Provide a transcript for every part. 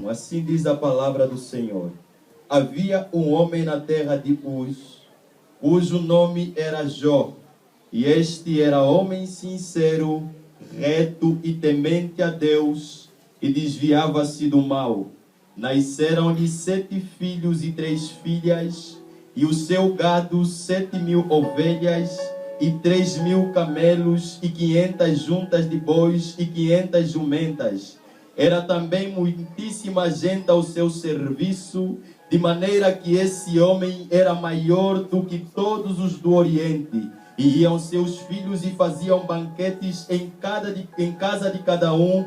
Assim diz a palavra do Senhor. Havia um homem na terra de Uz, cujo nome era Jó, e este era homem sincero, reto e temente a Deus, e desviava-se do mal. Nasceram-lhe 7 filhos e 3 filhas, e o seu gado 7.000 ovelhas, e 3.000 camelos, e 500 juntas de bois, e 500 jumentas. Era também muitíssima gente ao seu serviço, de maneira que esse homem era maior do que todos os do Oriente. E iam seus filhos e faziam banquetes em casa de cada um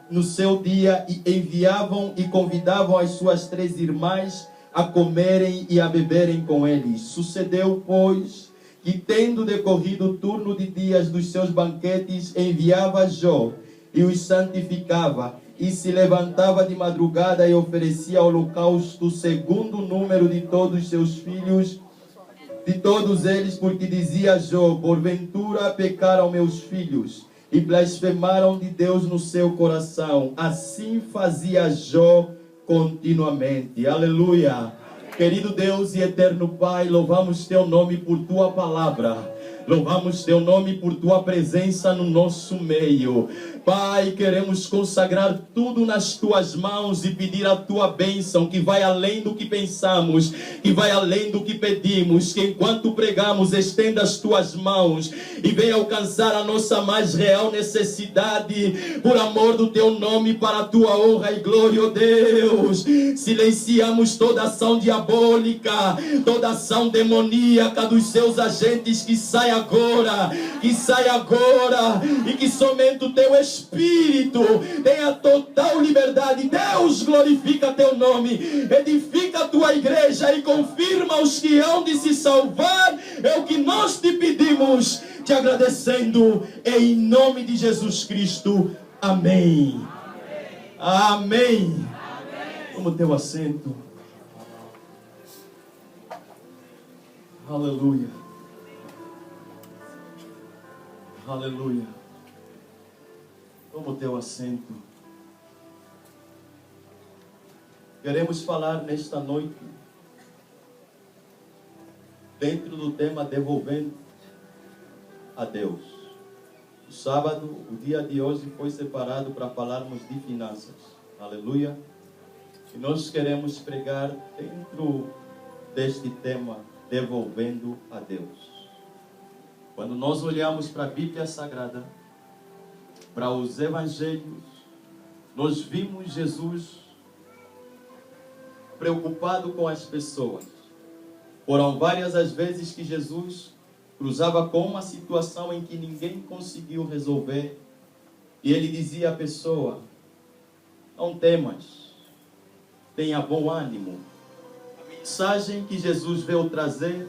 no seu dia, e enviavam e convidavam as suas 3 irmãs a comerem e a beberem com eles. Sucedeu, pois, que tendo decorrido o turno de dias dos seus banquetes, enviava Jó e os santificava, e se levantava de madrugada e oferecia holocausto segundo o número de todos os seus filhos, de todos eles, porque dizia Jó: porventura pecaram meus filhos e blasfemaram de Deus no seu coração. Assim fazia Jó continuamente. Aleluia. Querido Deus e eterno Pai, louvamos teu nome por tua palavra. Louvamos teu nome por tua presença no nosso meio. Pai, queremos consagrar tudo nas tuas mãos e pedir a tua bênção, que vai além do que pensamos, que vai além do que pedimos, que enquanto pregamos estenda as tuas mãos e venha alcançar a nossa mais real necessidade, por amor do teu nome, para a tua honra e glória, ó Deus. Silenciamos toda ação diabólica, toda ação demoníaca dos seus agentes, que sai agora, e que somente o teu Espírito tenha total liberdade. Deus, glorifica teu nome, edifica a tua igreja e confirma os que hão de se salvar. É o que nós te pedimos, te agradecendo em nome de Jesus Cristo. Amém. Amém. Toma o teu assento. Aleluia. Aleluia. Toma o teu assento. Queremos falar nesta noite dentro do tema devolvendo a Deus. O sábado, o dia de hoje, foi separado para falarmos de finanças. Aleluia. E nós queremos pregar dentro deste tema, devolvendo a Deus. Quando nós olhamos para a Bíblia Sagrada, para os Evangelhos, nós vimos Jesus preocupado com as pessoas. Foram várias as vezes que Jesus cruzava com uma situação em que ninguém conseguiu resolver, e ele dizia à pessoa: não temas, tenha bom ânimo. A mensagem que Jesus veio trazer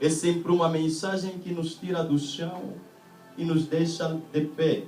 é sempre uma mensagem que nos tira do chão e nos deixa de pé.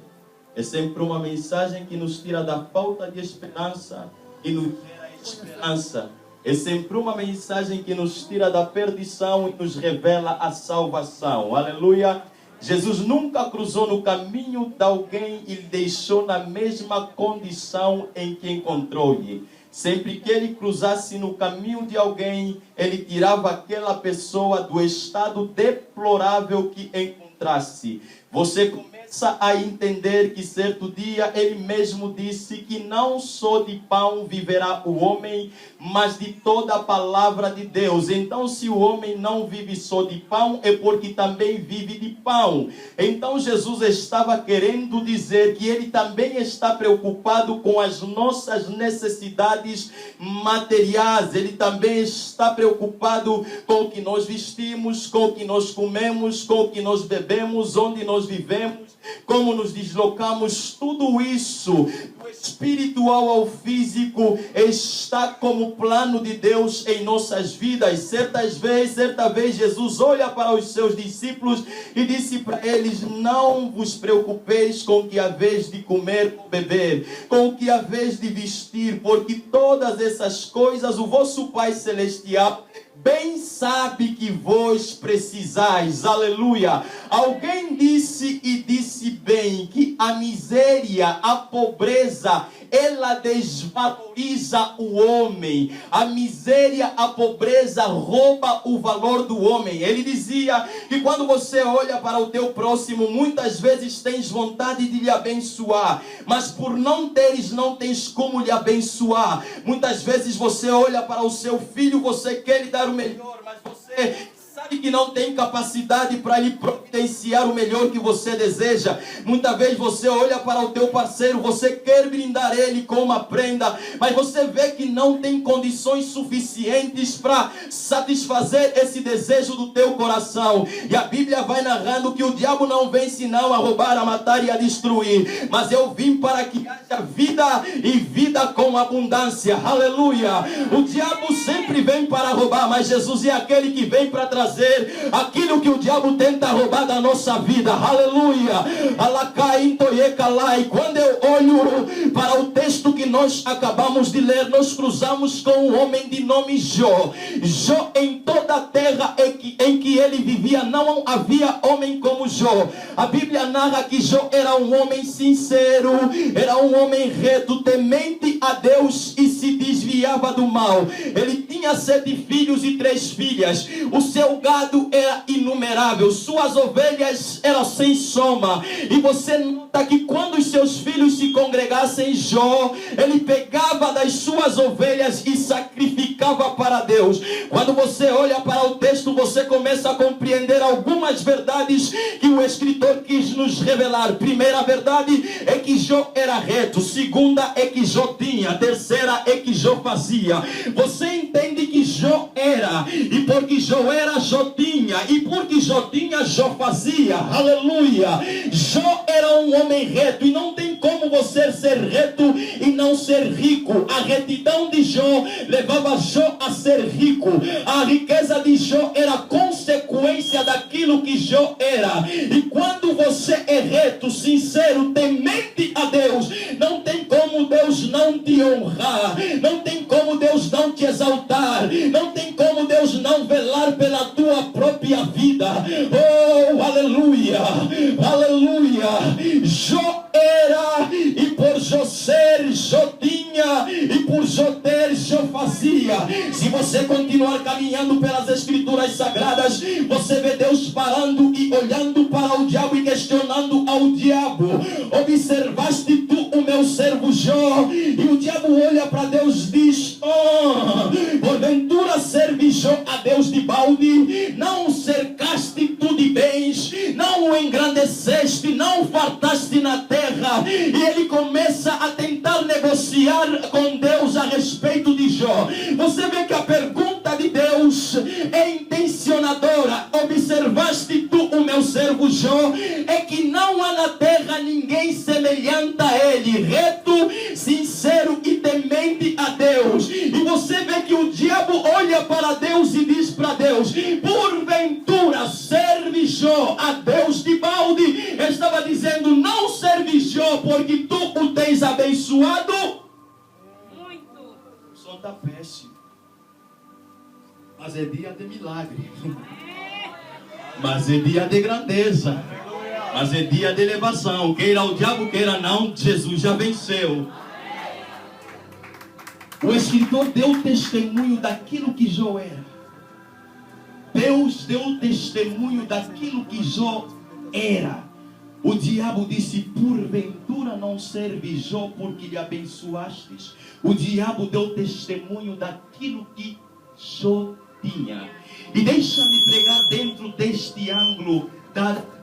É sempre uma mensagem que nos tira da falta de esperança e nos gera esperança. É sempre uma mensagem que nos tira da perdição e nos revela a salvação. Aleluia. Jesus nunca cruzou no caminho de alguém e lhe deixou na mesma condição em que encontrou-lhe. Sempre que ele cruzasse no caminho de alguém, ele tirava aquela pessoa do estado deplorável que encontrasse. Você começa a entender que certo dia ele mesmo disse que não só de pão viverá o homem, mas de toda a palavra de Deus. Então, se o homem não vive só de pão, é porque também vive de pão. Então, Jesus estava querendo dizer que ele também está preocupado com as nossas necessidades materiais. Ele também está preocupado com o que nós vestimos, com o que nós comemos, com o que nós bebemos, onde nós vivemos, como nos deslocamos. Tudo isso, do espiritual ao físico, está como plano de Deus em nossas vidas. Certa vez Jesus olha para os seus discípulos e disse para eles: não vos preocupeis com o que haveis de comer ou beber, com o que haveis de vestir, porque todas essas coisas o vosso Pai Celestial bem sabe que vós precisais. Aleluia. Alguém disse e disse bem que a miséria, a pobreza, ela desvaloriza o homem. A miséria, a pobreza rouba o valor do homem. Ele dizia que quando você olha para o teu próximo, muitas vezes tens vontade de lhe abençoar, mas por não teres, não tens como lhe abençoar. Muitas vezes você olha para o seu filho, você quer lhe dar o melhor, mas você sabe que não tem capacidade para lhe providenciar o melhor que você deseja. Muitas vezes você olha para o teu parceiro, você quer brindar ele com uma prenda, mas você vê que não tem condições suficientes para satisfazer esse desejo do teu coração. E a Bíblia vai narrando que o diabo não vem senão a roubar, a matar e a destruir, mas eu vim para que haja vida e vida com abundância. Aleluia. O diabo sempre vem para roubar, mas Jesus é aquele que vem para trazer aquilo que o diabo tenta roubar da nossa vida. Aleluia. E quando eu olho para o texto que nós acabamos de ler, nós cruzamos com um homem de nome Jó. Jó, em toda a terra em que ele vivia, não havia homem como Jó. A Bíblia narra que Jó era um homem sincero, era um homem reto, temente a Deus e se desviava do mal. Ele tinha 7 filhos e 3 filhas. O seu gado era inumerável, suas ovelhas eram sem soma. E você nota que quando os seus filhos se congregassem, Jó, ele pegava das suas ovelhas e sacrificava para Deus. Quando você olha para o texto, você começa a compreender algumas verdades que o escritor quis nos revelar. Primeira verdade é que Jó era reto. Segunda é que Jó tinha. Terceira é que Jó fazia. Você entende que Jó era, e porque Jó era, Jó tinha, e porque Jó tinha, Jó fazia. Aleluia. Jó era um homem reto, e não tem como você ser reto e não ser rico. A retidão de Jó levava Jó a ser rico. A riqueza de Jó era consequência daquilo que Jó era. E quando você é reto, sincero, temente a Deus, não tem como Deus não te honrar, não tem como Deus não te exaltar, não tem como Deus não velar pela tua própria vida. Oh, aleluia, aleluia. Jó era, e por Jó ser, Jó tinha, e por Jó ter, Jó fazia. Se você continuar caminhando pelas escrituras sagradas, você vê Deus parando e olhando para o diabo e questionando ao diabo: observaste tu o meu servo Jó? E o diabo olha para Deus e diz: oh, porventura serve Jó a Deus de balde? Não cercaste tu de bens, não o engrandeceste, não o fartaste na terra. E ele começa a tentar negociar com Deus a respeito de Jó. Você vê que a pergunta de Deus é intencionadora. Observaste tu o meu servo Jó? É que não há na terra ninguém semelhante a ele, reto, sincero e temente a Deus. E você vê que o diabo olha para Deus e diz para Deus: porventura serve Jó a Deus de balde? Ele estava dizendo: não serve Jó porque tu o tens abençoado muito. O som está péssimo, mas é dia de milagre, mas é dia de grandeza, mas é dia de elevação. Queira o diabo, queira não, Jesus já venceu. O escritor deu testemunho daquilo que Jó era. Deus deu testemunho daquilo que Jó era. O diabo disse: porventura não serve Jó porque lhe abençoastes. O diabo deu testemunho daquilo que Jó tinha. E deixa-me pregar dentro deste ângulo,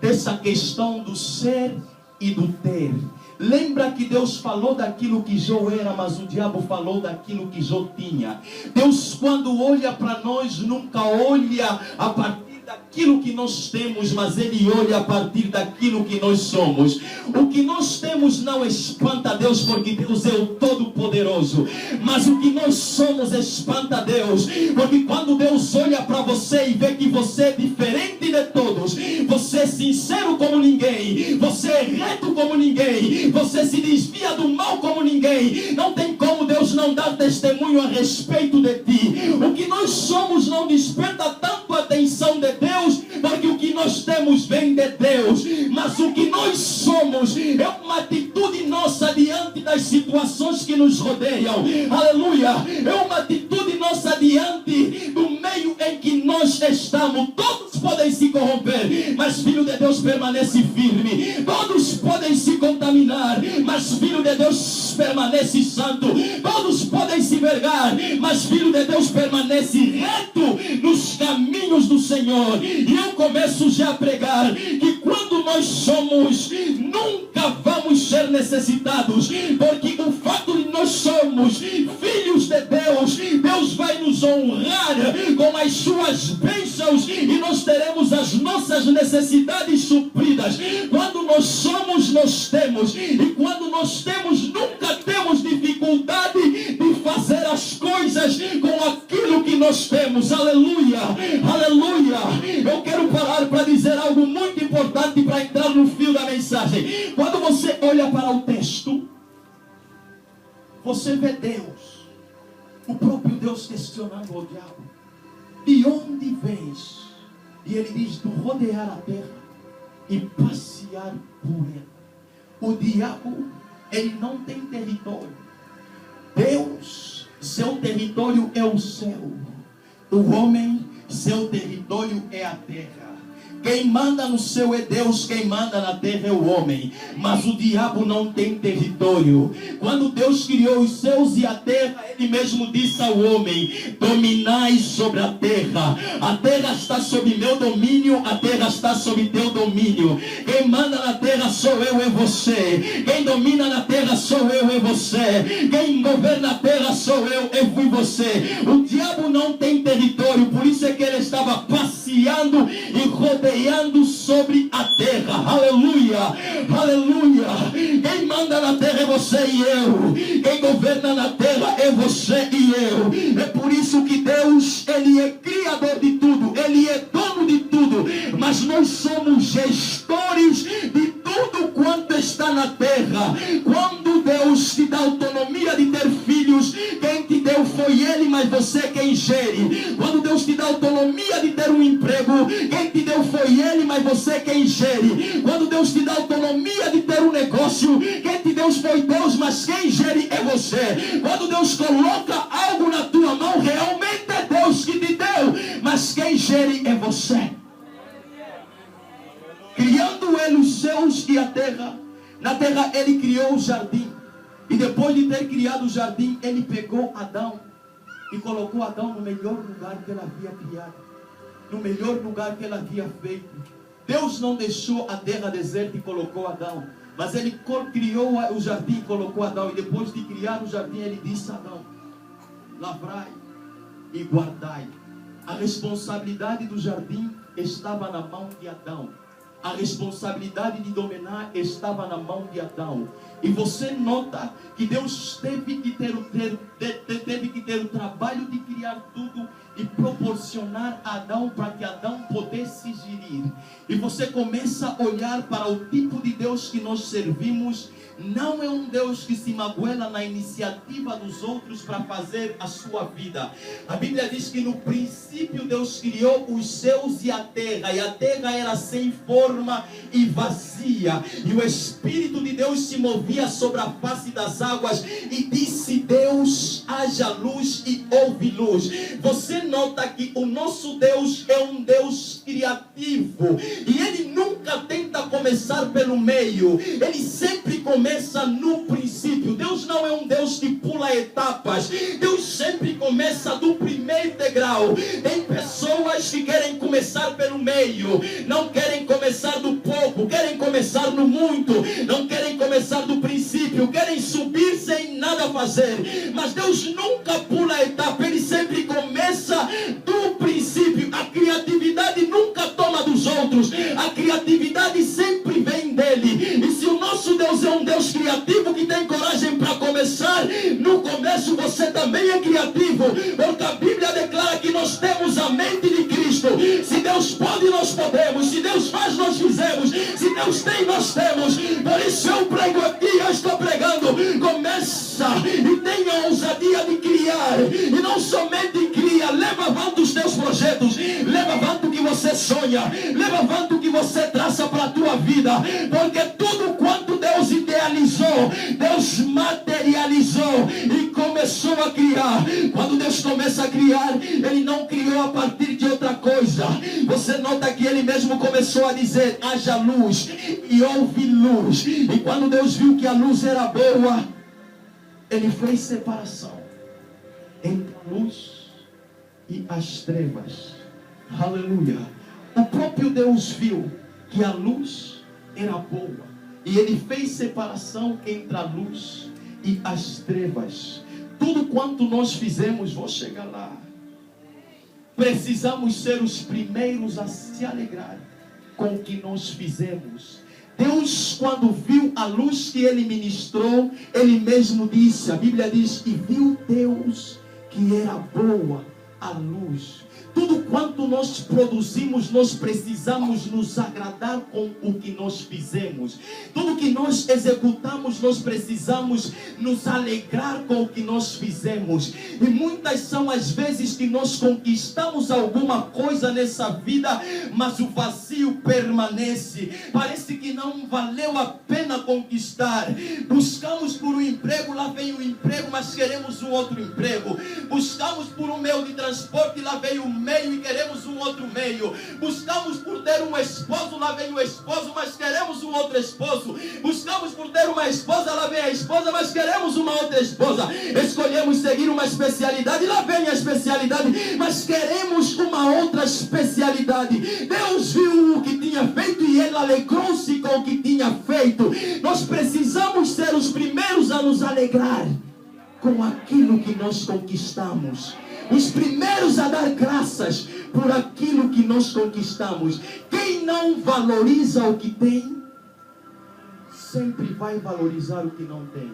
dessa questão do ser e do ter. Lembra que Deus falou daquilo que Jó era, mas o diabo falou daquilo que Jó tinha. Deus, quando olha para nós, nunca olha a partir daquilo que nós temos, mas Ele olha a partir daquilo que nós somos. O que nós temos não espanta Deus, porque Deus é o Todo-Poderoso. Mas o que nós somos espanta Deus, porque quando Deus olha para você e vê que você é diferente de todos, você é sincero como ninguém, você é reto como ninguém, você se desvia do mal como ninguém, ninguém. Não tem como Deus não dar testemunho a respeito de ti. O que nós somos não desperta tanto a atenção de Deus, porque o que nós temos vem de Deus. Mas o que nós somos é uma atitude nossa diante das situações que nos rodeiam. Aleluia! É uma atitude nossa diante do meio em que nós estamos. Todos podem se corromper, mas filho de Deus permanece firme. Todos podem se contaminar, mas filho de Deus permanece santo. Todos podem se vergar, mas filho de Deus permanece reto nos caminhos do Senhor. E eu começo já a pregar que quando nós somos, nunca vamos ser necessitados, porque o fato de nós somos filhos de Deus, Deus vai nos honrar com as suas bênçãos e nós teremos as nossas necessidades supridas. Quando nós somos, nós temos, e quando nós temos, nunca temos dificuldade de fazer as coisas com aquilo que nós temos. Aleluia, aleluia. Eu quero parar para dizer algo muito importante para entrar no fio da mensagem. Quando você olha para o texto, você vê Deus, o próprio Deus questionando o diabo: de onde vens? E ele diz: do rodear a terra e passear por ela. O diabo, ele não tem território. Deus, seu território é o céu. O homem, seu território é a terra. Quem manda no céu é Deus, quem manda na terra é o homem. Mas o diabo não tem território. Quando Deus criou os céus e a terra, Ele mesmo disse ao homem: dominai sobre a terra. A terra está sob meu domínio, a terra está sob teu domínio. Quem manda na terra sou eu e você. Quem domina na terra sou eu e você. Quem governa a terra sou eu e você. O diabo não tem território, por isso é que ele estava passeando e rodeando sobre a terra. Aleluia, aleluia. Quem manda na terra é você e eu. Quem governa na terra é você e eu. É por isso que Deus, Ele é criador de tudo, Ele é dono de tudo, mas nós somos gestores de tudo quanto está na terra. Quando Deus te dá autonomia de ter filhos, quem te deu foi Ele, mas você é quem gere. Quando Deus te dá autonomia de ter um emprego, quem te deu foi Ele, mas você é quem gere. Quando Deus te dá autonomia de ter um negócio, quem te deu foi Deus, mas quem gere é você. Quando Deus coloca algo na tua mão, realmente é Deus que te deu, mas quem gere é você. Criando Ele os céus e a terra, na terra Ele criou o jardim, e depois de ter criado o jardim, Ele pegou Adão e colocou Adão no melhor lugar que Ele havia criado, no melhor lugar que Ele havia feito. Deus não deixou a terra deserta e colocou Adão, mas Ele criou o jardim e colocou Adão. E depois de criar o jardim, Ele disse a Adão: lavrai e guardai. A responsabilidade do jardim estava na mão de Adão. A responsabilidade de dominar estava na mão de Adão. E você nota que Deus teve que ter o trabalho de criar tudo e proporcionar a Adão para que Adão pudesse gerir. E você começa a olhar para o tipo de Deus que nós servimos. Não é um Deus que se magoela na iniciativa dos outros para fazer a sua vida. A Bíblia diz que no princípio Deus criou os céus e a terra era sem forma e vazia, e o Espírito de Deus se movia sobre a face das águas, e disse Deus: haja luz, e houve luz. Você nota que o nosso Deus é um Deus criativo, e Ele nunca tenta começar pelo meio, Ele sempre começa no princípio. Deus não é um Deus que pula etapas, Deus sempre começa do primeiro degrau. Tem pessoas que querem começar pelo meio, não querem começar do pouco, querem começar no muito, não querem começar do princípio, querem subir sem nada fazer. Mas Deus nunca pula etapa, Ele sempre começa do princípio. A criatividade nunca toma dos outros, a criatividade sempre vem dele. E se o nosso Deus é um Deus criativo que tem coragem para começar, no começo você também é criativo, porque a Bíblia declara que nós temos a mente de Cristo. Se Deus pode, nós podemos. Se Deus faz, nós fizemos. Se Deus tem, nós temos. Por isso eu prego aqui, eu estou pregando: começa ouça e tenha ousadia de criar. E não somente cria, leva avante os teus projetos, leva avante o que você sonha, leva avante o que você traça para a tua vida, porque tudo quanto Deus idealizou, Deus materializou e começou a criar. Quando Deus começa a criar, Ele não criou a partir de outra coisa. Você nota que Ele mesmo começou a dizer: haja luz, e houve luz. E quando Deus viu que a luz era boa, Ele fez separação entre a luz e as trevas. Aleluia. O próprio Deus viu que a luz era boa, e Ele fez separação entre a luz e as trevas. Tudo quanto nós fizemos, vou chegar lá, precisamos ser os primeiros a se alegrar com o que nós fizemos. Deus, quando viu a luz que Ele ministrou, Ele mesmo disse, a Bíblia diz, e viu Deus que era boa a luz. Tudo quanto nós produzimos, nós precisamos nos agradar com o que nós fizemos. Tudo que nós executamos, nós precisamos nos alegrar com o que nós fizemos. E muitas são as vezes que nós conquistamos alguma coisa nessa vida, mas o vazio permanece. Parece que não valeu a pena conquistar. Buscamos por um emprego, lá vem o emprego, mas queremos um outro emprego. Buscamos por um meio de transporte, lá vem o meio e queremos um outro meio. Buscamos por ter um esposo, lá vem o esposo, mas queremos um outro esposo. Buscamos por ter uma esposa, lá vem a esposa, mas queremos uma outra esposa. Escolhemos seguir uma especialidade, lá vem a especialidade, mas queremos uma outra especialidade. Deus viu o que tinha feito e Ele alegrou-se com o que tinha feito. Nós precisamos ser os primeiros a nos alegrar com aquilo que nós conquistamos. Os primeiros a dar graças por aquilo que nós conquistamos. Quem não valoriza o que tem, sempre vai valorizar o que não tem.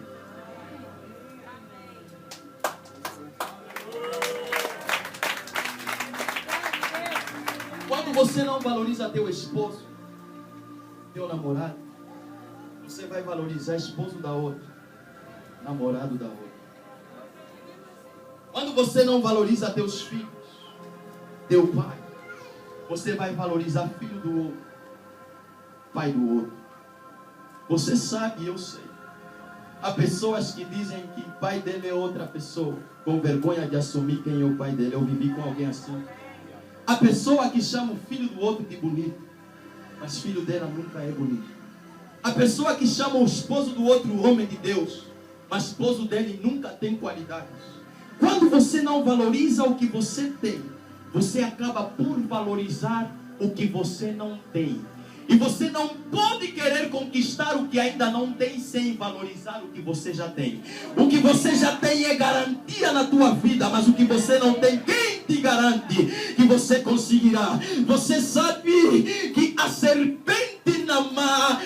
Quando você não valoriza teu esposo, teu namorado, você vai valorizar esposo da outra, namorado da outra. Quando você não valoriza teus filhos, teu pai, você vai valorizar filho do outro, pai do outro. Você sabe, eu sei. Há pessoas que dizem que o pai dele é outra pessoa, com vergonha de assumir quem é o pai dele. Eu vivi com alguém assim. Há pessoa que chama o filho do outro de bonito, mas filho dela nunca é bonito. Há pessoa que chama o esposo do outro homem de Deus, mas esposo dele nunca tem qualidades. Quando você não valoriza o que você tem, você acaba por valorizar o que você não tem. E você não pode querer conquistar o que ainda não tem sem valorizar o que você já tem. O que você já tem é garantia na tua vida, mas o que você não tem, quem te garante que você conseguirá? Você sabe que a serpente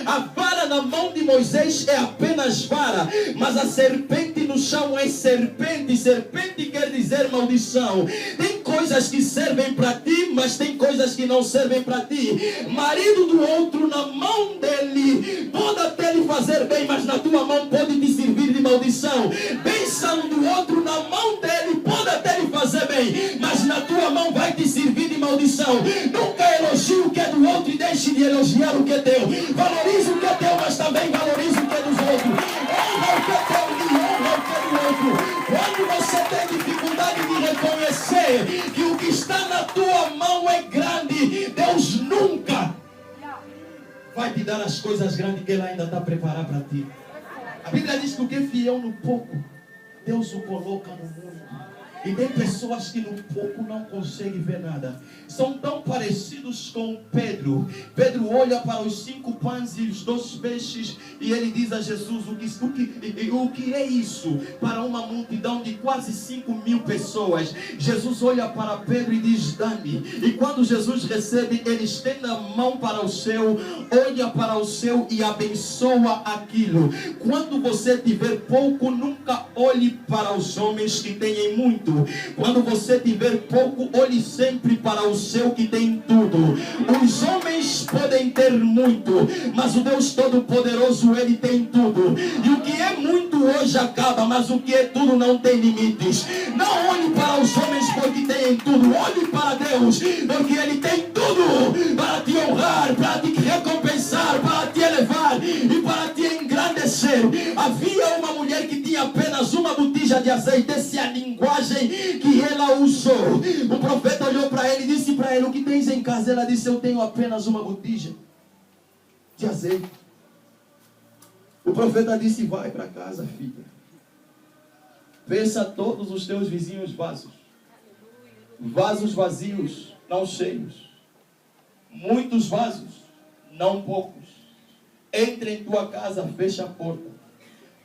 a vara na mão de Moisés é apenas vara, mas a serpente no chão é serpente. Serpente quer dizer maldição. Tem coisas que servem para ti, mas tem coisas que não servem para ti. Marido do outro na mão dele pode até lhe fazer bem, mas na tua mão pode te servir de maldição. Bênção do outro na mão dele pode até lhe fazer bem, mas na tua mão vai te servir de maldição. Nunca elogie o que é do outro e deixe de elogiar o que é teu. Valorize o que é teu, mas também valorize o que é dos outros. Honra o que é teu e honra o que é do outro. Quando você tem dificuldade de reconhecer que o que está na tua mão é grande, Deus nunca vai te dar as coisas grandes que Ele ainda está preparado para ti. A Bíblia diz que o que é fiel no pouco, Deus o coloca no mundo. E tem pessoas que no pouco não conseguem ver nada. São tão parecidos com Pedro. Pedro olha para os 5 pães e os 2 peixes e ele diz a Jesus, o que é isso para uma multidão de quase 5.000 pessoas? Jesus olha para Pedro e diz, dá-me. E quando Jesus recebe, ele estende a mão para o seu, olha para o seu e abençoa aquilo. Quando você tiver pouco, nunca olhe para os homens que têm muito. muito. Quando você tiver pouco, olhe sempre para o seu que tem tudo. Os homens podem ter muito, mas o Deus Todo-Poderoso, Ele tem tudo. E o que é muito hoje acaba, mas o que é tudo não tem limites. Não olhe para os homens porque têm tudo. Olhe para Deus, porque Ele tem tudo para te honrar, para te recompensar, para te elevar e para te engrandecer. Havia uma mulher que tinha apenas uma botija de azeite. Essa é a linguagem que ela usou. O profeta olhou para ele e disse para ele: o que tens em casa? Ela disse: eu tenho apenas uma botija de azeite. O profeta disse: vai para casa, filha. Peça todos os teus vizinhos vasos vazios, não cheios. Muitos vasos, não poucos. Entre em tua casa, fecha a porta.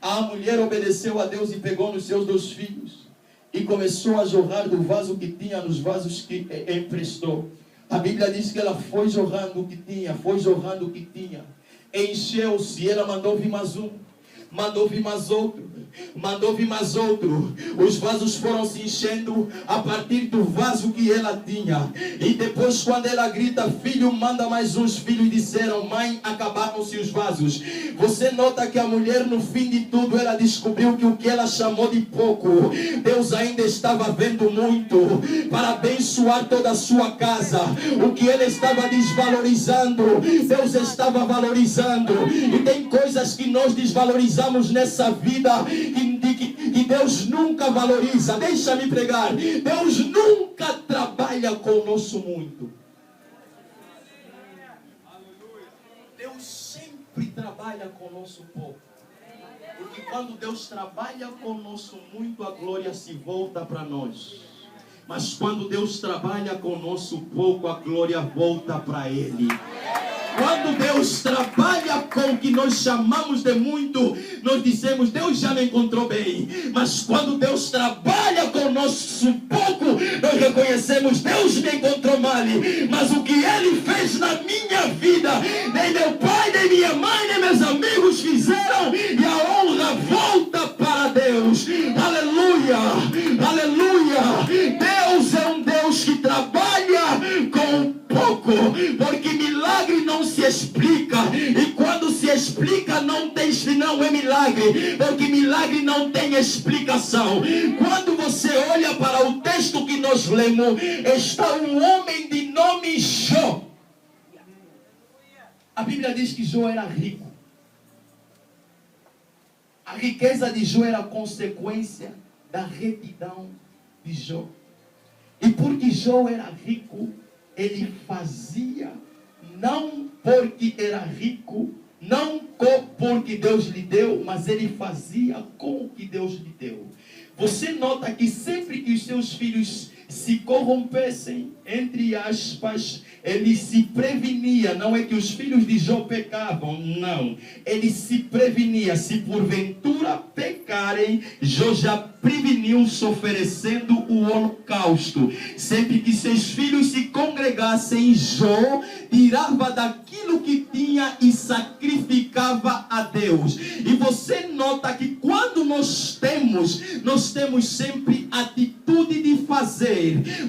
A mulher obedeceu a Deus e pegou nos seus 2 filhos e começou a jorrar do vaso que tinha nos vasos que emprestou. A Bíblia diz que ela foi jorrando o que tinha, foi jorrando o que tinha. Encheu-se, ela mandou vir mais um, mandou vir mais outro, mandou vir mais outro. Os vasos foram se enchendo a partir do vaso que ela tinha. E depois, quando ela grita: filho, manda mais uns. Filhos disseram: mãe, acabaram-se os vasos. Você nota que a mulher, no fim de tudo, ela descobriu que o que ela chamou de pouco, Deus ainda estava vendo muito para abençoar toda a sua casa. O que ela estava desvalorizando, Deus estava valorizando. E tem coisas que nós desvalorizamos nessa vida que Deus nunca valoriza. Deixa-me pregar. Deus nunca trabalha com o nosso muito. Deus sempre trabalha com o nosso pouco. Porque quando Deus trabalha com o nosso muito, a glória se volta para nós. Mas quando Deus trabalha com o nosso pouco, a glória volta para Ele. Quando Deus trabalha com o que nós chamamos de muito, nós dizemos: Deus já me encontrou bem. Mas quando Deus trabalha com o nosso pouco, nós reconhecemos: Deus me encontrou mal. Mas o que Ele fez na minha vida, nem meu pai, nem minha mãe, nem meus amigos fizeram. E a honra volta para Deus. Aleluia, aleluia. Deus é um Deus que trabalha com pouco, porque milagre não se explica, e quando se explica não é milagre, porque milagre não tem explicação. Quando você olha para o texto que nós lemos, está um homem de nome Jó. A Bíblia diz que Jó era rico. A riqueza de Jó era consequência da retidão de Jó. E porque Jó era rico, ele fazia, não porque era rico, não porque Deus lhe deu, mas ele fazia com o que Deus lhe deu. Você nota que sempre que os seus filhos se corrompessem, entre aspas, ele se prevenia. Não é que os filhos de Jó pecavam, não. Ele se prevenia. Se porventura pecarem, Jó já preveniu-se oferecendo o holocausto. Sempre que seus filhos se congregassem, Jó tirava daquilo que tinha e sacrificava a Deus. E você nota que quando nós temos sempre atitude de fazer.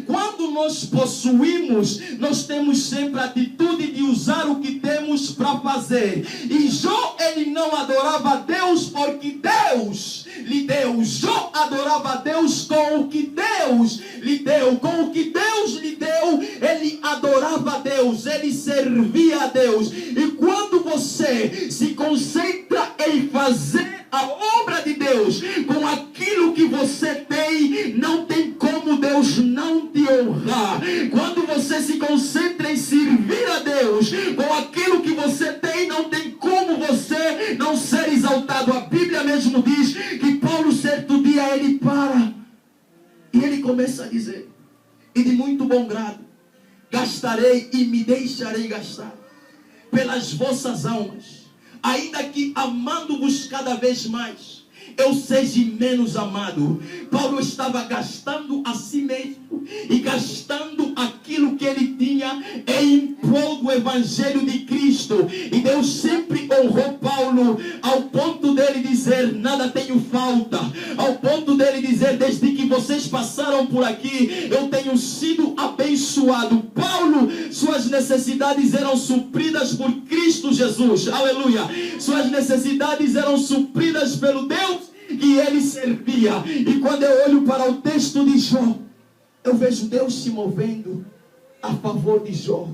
Quando nós possuímos, nós temos sempre a atitude de usar o que temos para fazer. E Jó, ele não adorava a Deus porque Deus lhe deu. Jó adorava a Deus com o que Deus lhe deu. Com o que Deus lhe deu, ele adorava a Deus, ele servia a Deus. E quando você se concentra em fazer a obra de Deus com aquilo que você tem, não tem como Deus não te honrar. Quando você se concentra em servir a Deus com aquilo que você tem, não tem como você não ser exaltado. A Bíblia mesmo diz que Paulo, certo dia, ele para e ele começa a dizer: e de muito bom grado gastarei e me deixarei gastar pelas vossas almas, ainda que amando-vos cada vez mais, eu seja menos amado. Paulo estava gastando a si mesmo e gastando aquilo que ele tinha em prol do Evangelho de Cristo. E Deus sempre honrou Paulo ao ponto dele dizer: nada tenho falta. Ao ponto dele dizer: desde que vocês passaram viram por aqui, eu tenho sido abençoado. Paulo, suas necessidades eram supridas por Cristo Jesus. Aleluia. Suas necessidades eram supridas pelo Deus que ele servia. E quando eu olho para o texto de Jó, eu vejo Deus se movendo a favor de Jó.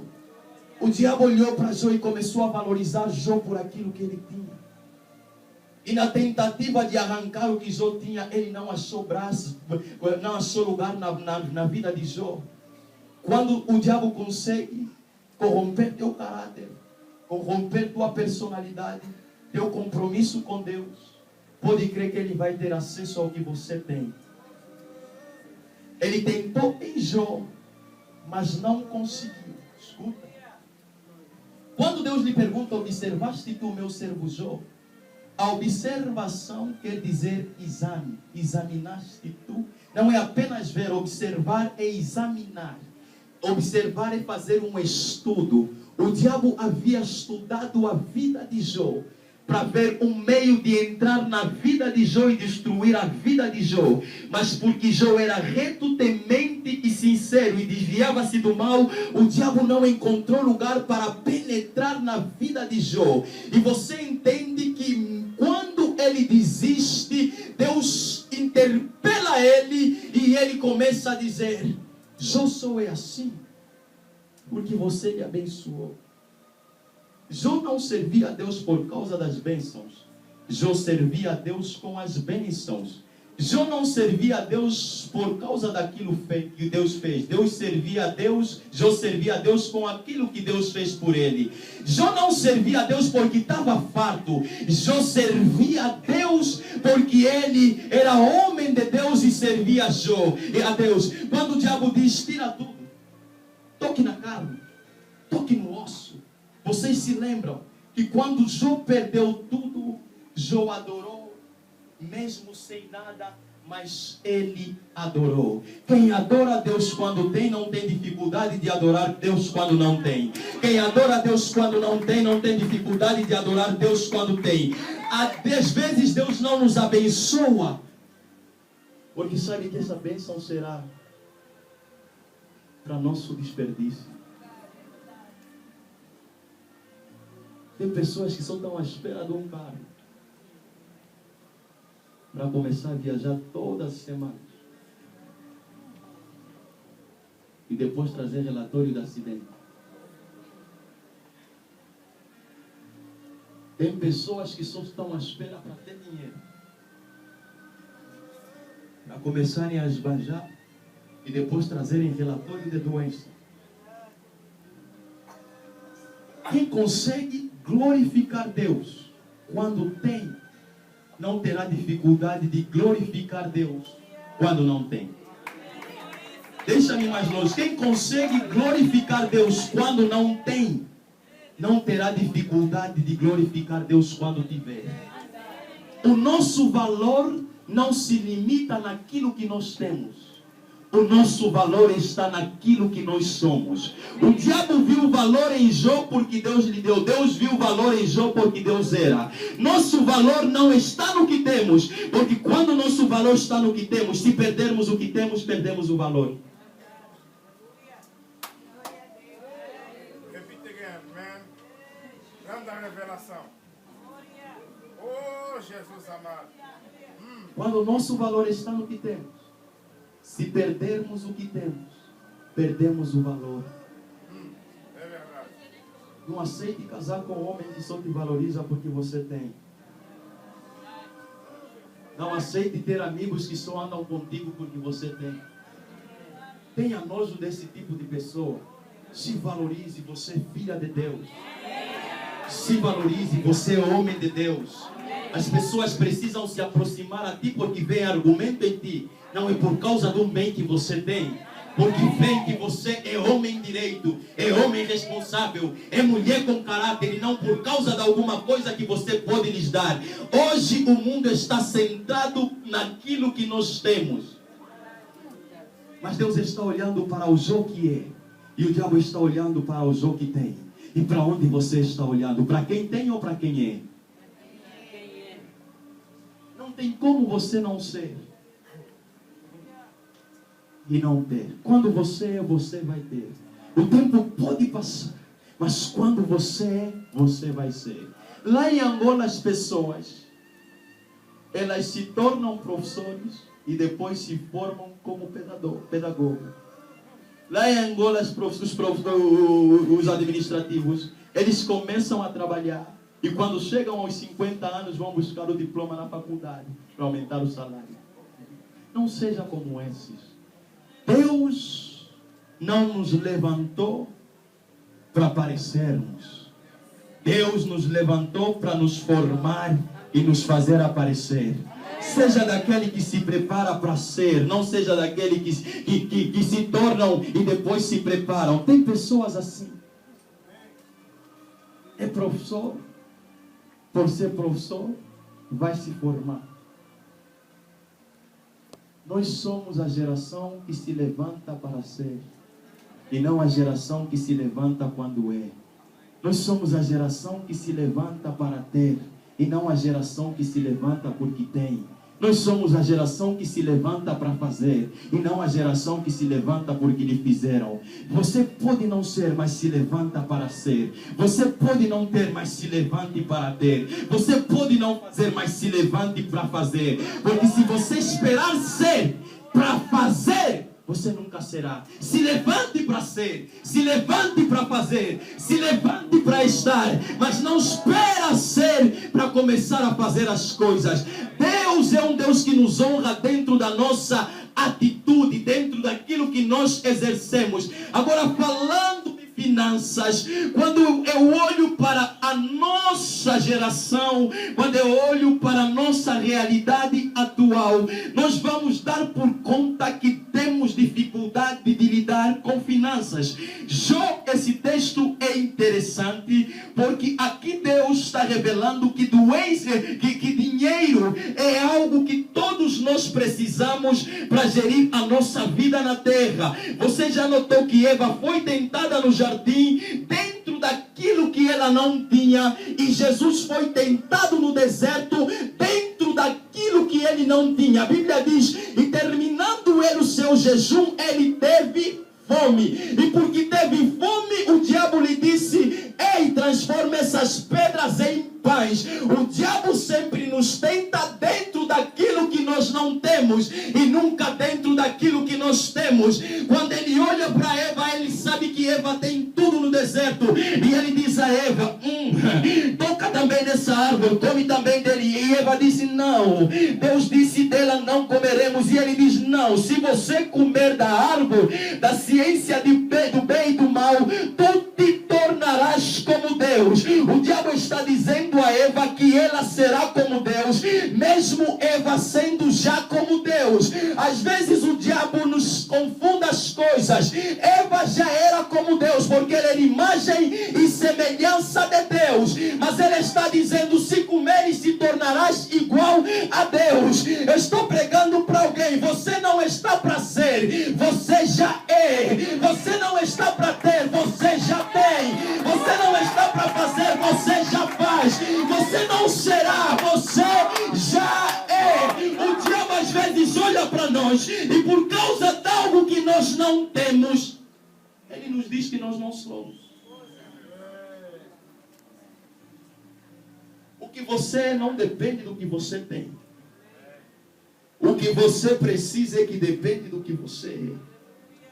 O diabo olhou para Jó e começou a valorizar Jó por aquilo que ele tinha. E na tentativa de arrancar o que Jó tinha, ele não achou braço, não achou lugar na vida de Jó. Quando o diabo consegue corromper teu caráter, corromper tua personalidade, teu compromisso com Deus, pode crer que ele vai ter acesso ao que você tem. Ele tentou em Jó, mas não conseguiu. Escuta. Quando Deus lhe pergunta, observaste tu o meu servo Jó? A observação quer dizer exame. Examinaste tu? Não é apenas ver, observar é examinar. Observar é fazer um estudo. O diabo havia estudado a vida de Jó para ver um meio de entrar na vida de Jó e destruir a vida de Jó. Mas porque Jó era reto, temente e sincero e desviava-se do mal, o diabo não encontrou lugar para penetrar na vida de Jó. E você entende que quando ele desiste, Deus interpela ele e ele começa a dizer: Jó só é assim porque você lhe abençoou. Jó não servia a Deus por causa das bênçãos. Jó servia a Deus com as bênçãos. Jó não servia a Deus por causa daquilo que Deus fez. Jó servia a Deus com aquilo que Deus fez por ele. Jó não servia a Deus porque estava farto. Jó servia a Deus porque ele era homem de Deus e servia a Deus. Quando o diabo diz: tira tudo, toque na carne, toque no osso. Vocês se lembram que quando Jó perdeu tudo, Jó adorou, mesmo sem nada, mas ele adorou. Quem adora a Deus quando tem, não tem dificuldade de adorar Deus quando não tem. Quem adora a Deus quando não tem dificuldade de adorar Deus quando tem. Às vezes Deus não nos abençoa, porque sabe que essa bênção será para nosso desperdício. Tem pessoas que só estão à espera de um carro para começar a viajar todas as semanas e depois trazer relatório de acidente. Tem pessoas que só estão à espera para ter dinheiro, para começarem a esbanjar e depois trazerem relatório de doença. Quem consegue glorificar Deus quando tem, não terá dificuldade de glorificar Deus quando não tem. Deixa-me mais longe. Quem consegue glorificar Deus quando não tem, não terá dificuldade de glorificar Deus quando tiver. O nosso valor não se limita naquilo que nós temos. O nosso valor está naquilo que nós somos. O diabo viu o valor em Jó porque Deus lhe deu. Deus viu o valor em Jó porque Deus era. Nosso valor não está no que temos, porque quando o nosso valor está no que temos, se perdermos o que temos, perdemos o valor. Repita again, man. Grande revelação. Oh, Jesus amado. Quando o nosso valor está no que temos, se perdermos o que temos, perdemos o valor. É verdade. Não aceite casar com um homem que só te valoriza porque você tem. Não aceite ter amigos que só andam contigo porque você tem. Tenha nojo desse tipo de pessoa. Se valorize, você é filha de Deus. Se valorize, você é homem de Deus. As pessoas precisam se aproximar a ti porque vem argumento em ti. Não é por causa do bem que você tem, porque vem que você é homem direito, é homem responsável, é mulher com caráter, e não por causa de alguma coisa que você pode lhes dar. Hoje o mundo está centrado naquilo que nós temos, mas Deus está olhando para o Jó que é, e o diabo está olhando para o Jó que tem. E para onde você está olhando? Para quem tem ou para quem é? Não tem como você não ser. e não ter. Quando você vai ter. O tempo pode passar, mas quando você vai ser. Lá em Angola as pessoas, elas se tornam professores e depois se formam como pedagogo. Lá em Angola os administrativos, eles começam a trabalhar e quando chegam aos 50 anos vão buscar o diploma na faculdade para aumentar o salário. Não seja como esses. Deus não nos levantou para aparecermos. Deus nos levantou para nos formar e nos fazer aparecer. Seja daquele que se prepara para ser, não seja daquele que se tornam e depois se preparam. Tem pessoas assim. É professor, por ser professor, vai se formar. Nós somos a geração que se levanta para ser, e não a geração que se levanta quando é. Nós somos a geração que se levanta para ter, e não a geração que se levanta porque tem. Nós somos a geração que se levanta para fazer, e não a geração que se levanta porque lhe fizeram. Você pode não ser, mas se levanta para ser. Você pode não ter, mas se levante para ter. Você pode não fazer, mas se levante para fazer. Porque se você esperar ser para fazer, você nunca será. Se levante para ser, se levante para fazer, se levante para estar, mas não espera ser para começar a fazer as coisas. Deus é um Deus que nos honra dentro da nossa atitude, dentro daquilo que nós exercemos. Agora, falando de finanças, quando eu olho para a nossa geração, quando eu olho para a nossa realidade atual, nós vamos dar por conta que temos dificuldade de lidar com finanças. Esse texto é interessante, porque aqui Deus está revelando que dinheiro é algo que todos nós precisamos para gerir a nossa vida na terra. Você já notou que Eva foi tentada no jardim dentro daquilo que ela não tinha, e Jesus foi tentado no deserto dentro daquilo que ele não tinha. A Bíblia diz, e terminando ele o seu jejum, ele teve fome. E porque teve fome, o diabo lhe disse, ei, transforma essas pedras em pães. O diabo sempre nos tenta dentro daquilo que nós não temos e nunca dentro daquilo que nós temos. Quando ele olha para Eva, ele sabe que Eva tem tudo no deserto, e ele diz a Eva, toca também nessa árvore, come também dele. E Eva disse, não. Deus disse dela, não comeremos. E ele diz, não, se você comer da árvore da ciência do bem e do mal, tu te tornarás como Deus. O diabo está dizendo a Eva que ela será como Deus, mesmo Eva sendo já como Deus. Às vezes o diabo nos confunde as coisas. Eva já era como Deus, porque ela era imagem e semelhança de Deus. Mas ele está dizendo, se comeres se tornarás igual a Deus. Eu estou pregando para alguém, você não está para ser, você já é. Você não está para ter, você já tem. Você não está para fazer, você já faz. Você não será, você já é. O diabo às vezes olha para nós e por causa de algo que nós não temos, ele nos diz que nós não somos. O que você é não depende do que você tem. O que você precisa é que depende do que você é.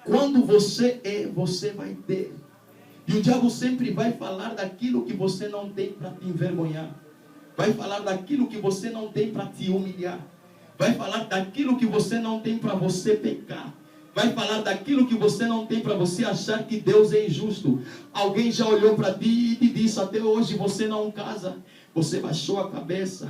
Quando você é, você vai ter. E o diabo sempre vai falar daquilo que você não tem para te envergonhar. Vai falar daquilo que você não tem para te humilhar. Vai falar daquilo que você não tem para você pecar. Vai falar daquilo que você não tem para você achar que Deus é injusto. Alguém já olhou para ti e te disse, até hoje você não casa. Você baixou a cabeça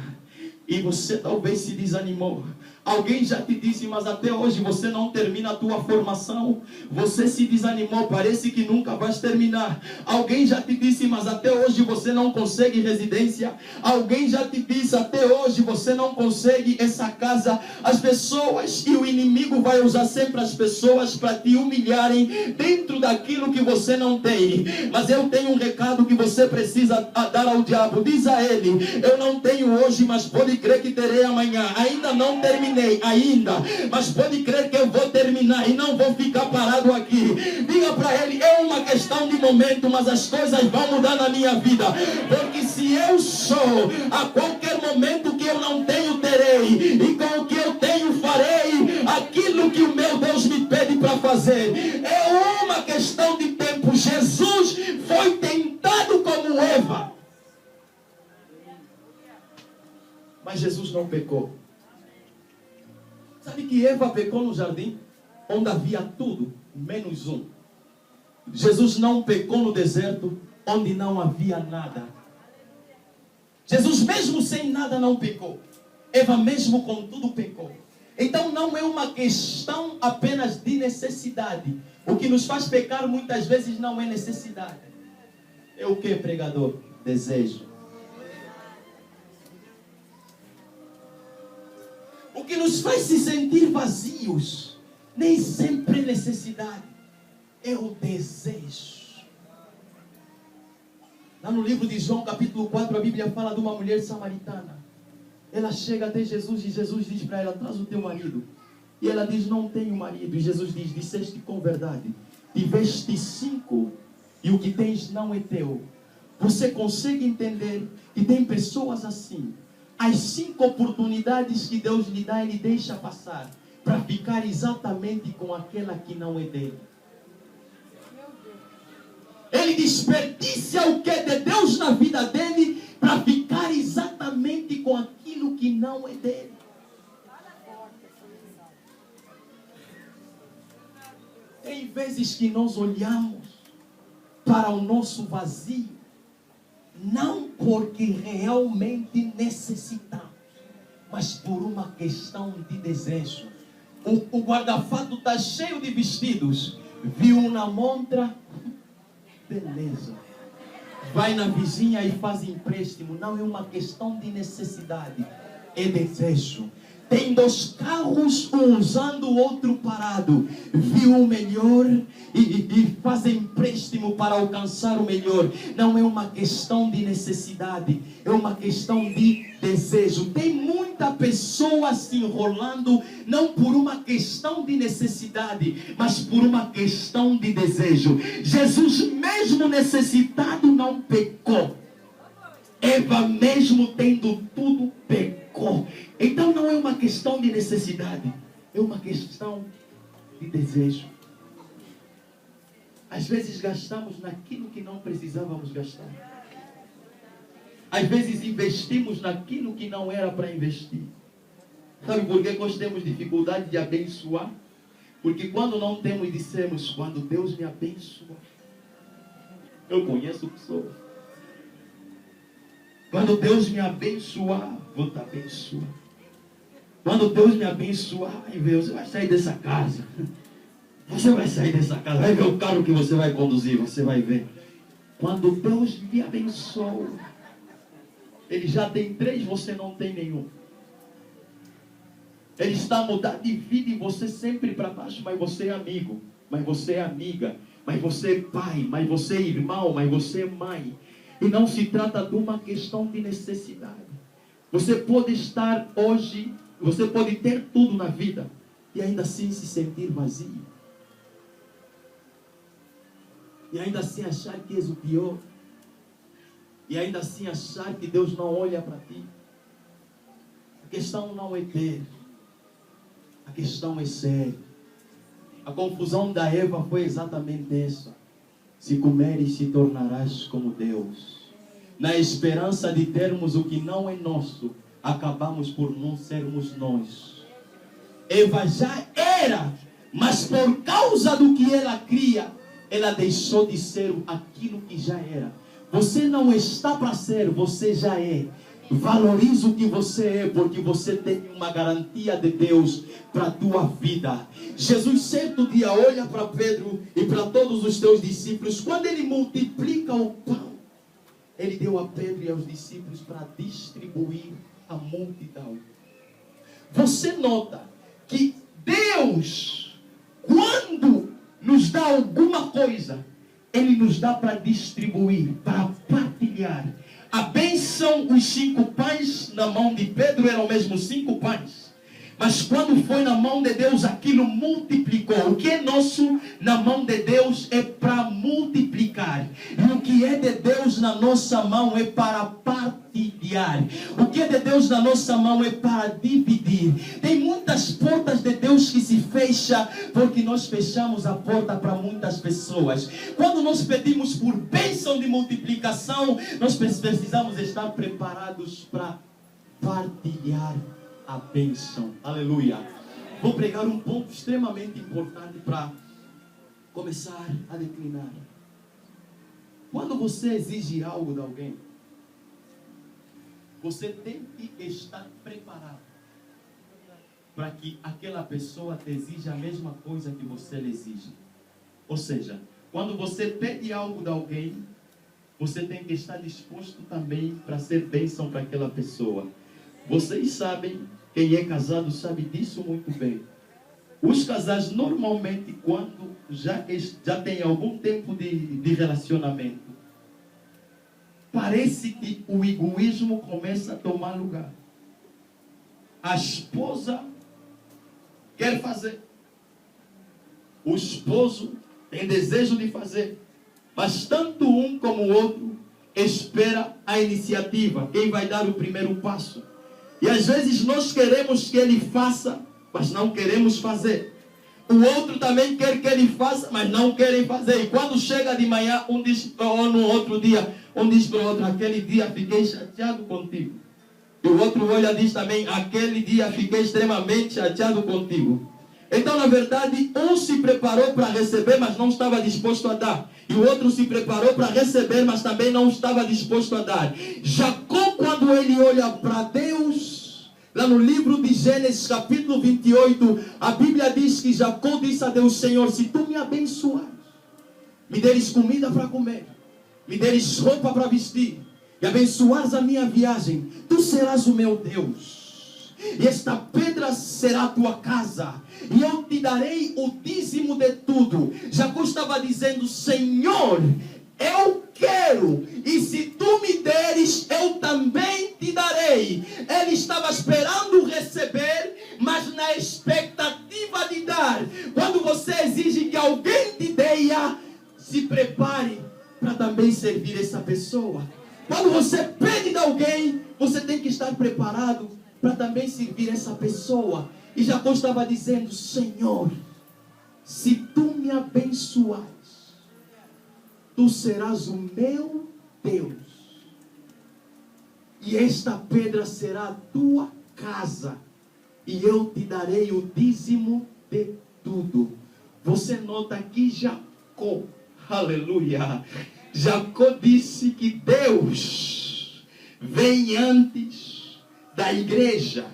e você talvez se desanimou. Alguém já te disse, mas até hoje você não termina a tua formação. Você se desanimou, parece que nunca vais terminar. Alguém já te disse, mas até hoje você não consegue residência. Alguém já te disse, até hoje você não consegue essa casa. As pessoas e o inimigo vai usar sempre as pessoas para te humilharem dentro daquilo que você não tem. Mas eu tenho um recado que você precisa dar ao diabo. Diz a ele, eu não tenho hoje, mas pode crer que terei amanhã. Ainda não terminei. Ainda, mas pode crer que eu vou terminar. e não vou ficar parado aqui. Diga para ele, é uma questão de momento, mas as coisas vão mudar na minha vida. Porque se eu sou, a qualquer momento que eu não tenho, terei. E com o que eu tenho, farei aquilo que o meu Deus me pede para fazer. É uma questão de tempo. Jesus foi tentado como Eva. Mas Jesus não pecou. Sabe que Eva pecou no jardim? Onde havia tudo, menos um. Jesus não pecou no deserto, onde não havia nada. Jesus mesmo sem nada não pecou. Eva mesmo com tudo pecou. Então não é uma questão apenas de necessidade. O que nos faz pecar muitas vezes não é necessidade. É o que, pregador? Desejo. O que nos faz se sentir vazios, nem sempre é necessidade, é o desejo. Lá no livro de João, capítulo 4, a Bíblia fala de uma mulher samaritana. Ela chega até Jesus e Jesus diz para ela, traz o teu marido. E ela diz, não tenho marido. E Jesus diz, disseste com verdade, tiveste 5 e o que tens não é teu. Você consegue entender que tem pessoas assim? As 5 oportunidades que Deus lhe dá, Ele deixa passar para ficar exatamente com aquela que não é dele. Ele desperdiça o que é de Deus na vida dele para ficar exatamente com aquilo que não é dele. Tem vezes que nós olhamos para o nosso vazio, não porque realmente necessitamos, mas por uma questão de desejo. O guarda-fato está cheio de vestidos. Viu na montra, beleza. Vai na vizinha e faz empréstimo. Não é uma questão de necessidade, é desejo. Tem 2 carros, um usando, o outro parado. Viu o melhor e faz empréstimo para alcançar o melhor. Não é uma questão de necessidade, é uma questão de desejo. Tem muita pessoa se enrolando, não por uma questão de necessidade, mas por uma questão de desejo. Jesus mesmo necessitado não pecou. Eva mesmo tendo tudo pecou. Então não é uma questão de necessidade, é uma questão de desejo. Às vezes gastamos naquilo que não precisávamos gastar. Às vezes investimos naquilo que não era para investir. Sabe por que nós temos dificuldade de abençoar? Porque quando não temos, dissemos, quando Deus me abençoa. Eu conheço pessoas. Quando Deus me abençoar, vou te abençoar. Quando Deus me abençoar, você vai sair dessa casa. Você vai sair dessa casa. Vai ver o carro que você vai conduzir. Você vai ver. Quando Deus me abençoa, Ele já tem 3, você não tem nenhum. Ele está a mudar de vida e você sempre para baixo. Mas você é amigo. Mas você é amiga. Mas você é pai. Mas você é irmão. Mas você é mãe. E não se trata de uma questão de necessidade. Você pode estar hoje, você pode ter tudo na vida e ainda assim se sentir vazio. E ainda assim achar que és o pior. E ainda assim achar que Deus não olha para ti. A questão não é ter. A questão é ser. A confusão da Eva foi exatamente essa. Se comeres, se tornarás como Deus. Na esperança de termos o que não é nosso, acabamos por não sermos nós. Eva já era, mas por causa do que ela cria, ela deixou de ser aquilo que já era. Você não está para ser, você já é. Valorize o que você é, porque você tem uma garantia de Deus para a tua vida. Jesus certo dia olha para Pedro e para todos os teus discípulos. Quando ele multiplica o pão, ele deu a Pedro e aos discípulos para distribuir a multidão. Você nota que Deus, quando nos dá alguma coisa, Ele nos dá para distribuir, para partilhar. A bênção, os 5 pães na mão de Pedro eram mesmo 5 pães. Mas quando foi na mão de Deus, aquilo multiplicou. O que é nosso na mão de Deus é para multiplicar. E o que é de Deus na nossa mão é para partilhar. O que é de Deus na nossa mão é para dividir. Tem muitas portas de Deus que se fecham porque nós fechamos a porta para muitas pessoas. Quando nós pedimos por bênção de multiplicação, nós precisamos estar preparados para partilhar a bênção. Aleluia. Vou pregar um ponto extremamente importante para começar a declinar. Quando você exige algo de alguém, você tem que estar preparado para que aquela pessoa te exija a mesma coisa que você lhe exige. Ou seja, quando você pede algo de alguém, você tem que estar disposto também para ser bênção para aquela pessoa. Vocês sabem, quem é casado sabe disso muito bem. Os casais normalmente, quando já tem algum tempo de relacionamento, parece que o egoísmo começa a tomar lugar. A esposa quer fazer. O esposo tem desejo de fazer. Mas tanto um como o outro espera a iniciativa. Quem vai dar o primeiro passo? E às vezes nós queremos que ele faça, mas não queremos fazer. O outro também quer que ele faça, mas não querem fazer. E quando chega de manhã, um diz, ou no outro dia, um diz para o outro: aquele dia fiquei chateado contigo. E o outro olha e diz também: aquele dia fiquei extremamente chateado contigo. Então, na verdade, um se preparou para receber, mas não estava disposto a dar. E o outro se preparou para receber, mas também não estava disposto a dar. Jacó, quando ele olha para Deus, lá no livro de Gênesis, capítulo 28, a Bíblia diz que Jacó disse a Deus: Senhor, se tu me abençoares, me deres comida para comer, me deres roupa para vestir, e abençoares a minha viagem, tu serás o meu Deus. E esta pedra será a tua casa, e eu te darei o dízimo de tudo. Jacó estava dizendo: Senhor, eu quero, e se tu me deres, eu também te darei. Ele estava esperando receber, mas na expectativa de dar. Quando você exige que alguém te dê, se prepare para também servir essa pessoa. Quando você pede de alguém, você tem que estar preparado para também servir essa pessoa. E Jacó estava dizendo: Senhor, se tu me abençoares, tu serás o meu Deus, e esta pedra será a tua casa, e eu te darei o dízimo de tudo. Você nota que Jacó, aleluia, Jacó disse que Deus vem antes da igreja.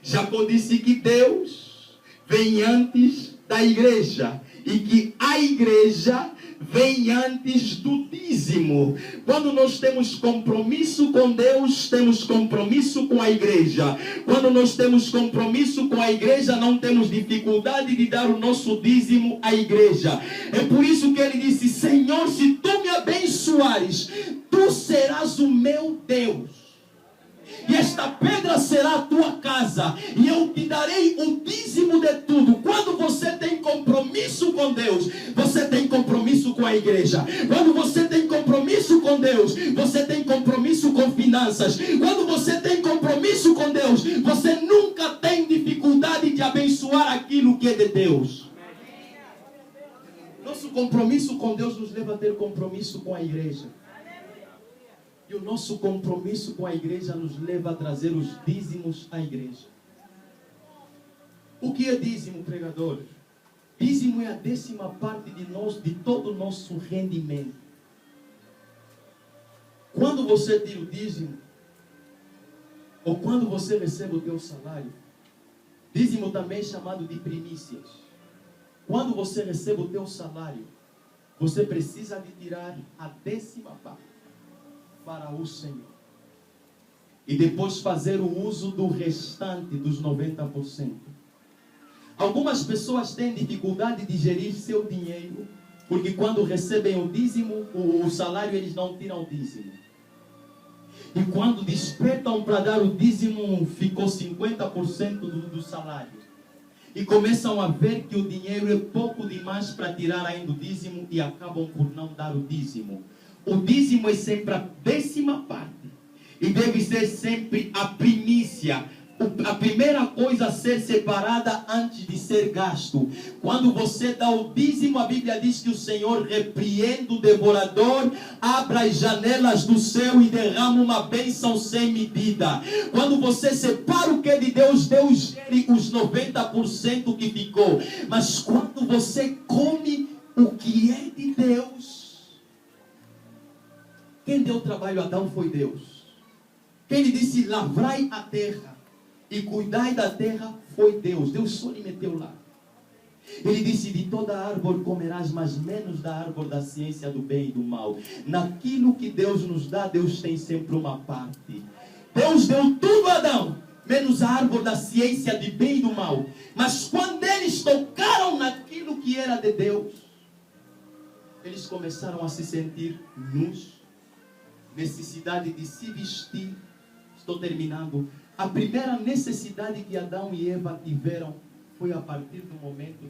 Jacó disse que Deus vem antes da igreja, e que a igreja vem antes do dízimo. Quando nós temos compromisso com Deus, temos compromisso com a igreja. Quando nós temos compromisso com a igreja, não temos dificuldade de dar o nosso dízimo à igreja. É por isso que ele disse: Senhor, se tu me abençoares, tu serás o meu Deus, e esta pedra será a tua casa, e eu te darei o dízimo de tudo. Quando você tem compromisso com Deus, você tem compromisso com a igreja. Quando você tem compromisso com Deus, você tem compromisso com finanças. Quando você tem compromisso com Deus, você nunca tem dificuldade de abençoar aquilo que é de Deus. Nosso compromisso com Deus nos leva a ter compromisso com a igreja. E o nosso compromisso com a igreja nos leva a trazer os dízimos à igreja. O que é dízimo, pregador? Dízimo é a 10ª parte de todo o nosso rendimento. Quando você tira o dízimo, ou quando você recebe o teu salário, dízimo também é chamado de primícias. Quando você recebe o teu salário, você precisa de tirar a 10ª parte para o Senhor, e depois fazer o uso do restante dos 90%. Algumas pessoas têm dificuldade de gerir seu dinheiro, porque quando recebem o dízimo, o salário, eles não tiram o dízimo. E quando despertam para dar o dízimo, ficou 50% do salário. E começam a ver que o dinheiro é pouco demais para tirar ainda o dízimo e acabam por não dar o dízimo. O dízimo é sempre a 10ª parte. E deve ser sempre a primícia. A primeira coisa a ser separada antes de ser gasto. Quando você dá o dízimo, a Bíblia diz que o Senhor repreende o devorador, abre as janelas do céu e derrama uma bênção sem medida. Quando você separa o que é de Deus, Deus gere os 90% que ficou. Mas quando você come o que é de Deus, quem deu trabalho a Adão foi Deus. Quem lhe disse, lavrai a terra e cuidai da terra, foi Deus. Deus só lhe meteu lá. Ele disse, de toda árvore comerás, mas menos da árvore da ciência do bem e do mal. Naquilo que Deus nos dá, Deus tem sempre uma parte. Deus deu tudo a Adão, menos a árvore da ciência de bem e do mal. Mas quando eles tocaram naquilo que era de Deus, eles começaram a se sentir nus, necessidade de se vestir. Estou terminando. A primeira necessidade que Adão e Eva tiveram foi a partir do momento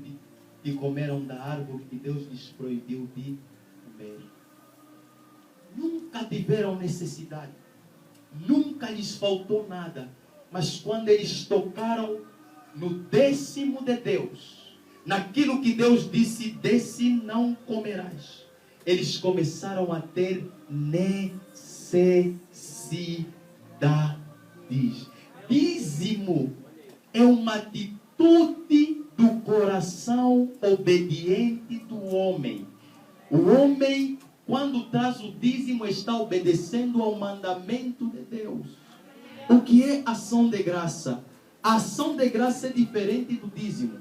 que comeram da árvore que Deus lhes proibiu de comer. Nunca tiveram necessidade. Nunca lhes faltou nada. Mas quando eles tocaram no 10º de Deus, naquilo que Deus disse, desse não comerás, eles começaram a ter necessidade. Dízimo é uma atitude do coração obediente do homem. O homem, quando traz o dízimo, está obedecendo ao mandamento de Deus. O que é ação de graça? A ação de graça é diferente do dízimo.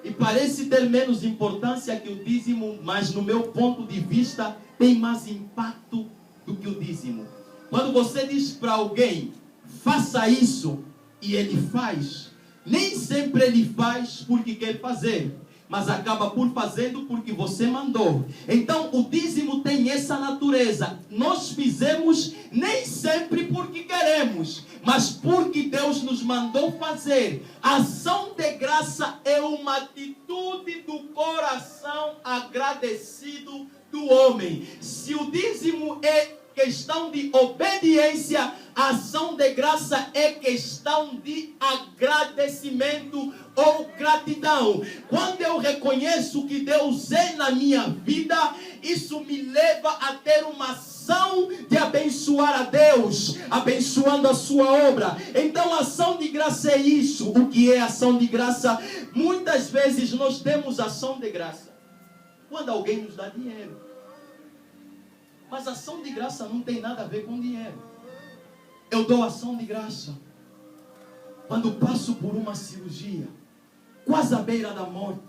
E parece ter menos importância que o dízimo, mas no meu ponto de vista, tem mais impacto do que o dízimo. Quando você diz para alguém, faça isso, e ele faz, nem sempre ele faz porque quer fazer, mas acaba por fazendo porque você mandou. Então o dízimo tem essa natureza. Nós fizemos nem sempre porque queremos, mas porque Deus nos mandou fazer. A ação de graça é uma atitude do coração agradecido do homem. Se o dízimo é questão de obediência, a ação de graça é questão de agradecimento ou gratidão. Quando eu reconheço que Deus é na minha vida, isso me leva a ter uma ação de abençoar a Deus, abençoando a sua obra. Então a ação de graça é isso. O que é ação de graça? Muitas vezes nós temos ação de graça quando alguém nos dá dinheiro. Mas ação de graça não tem nada a ver com dinheiro. Eu dou ação de graça quando passo por uma cirurgia, quase à beira da morte,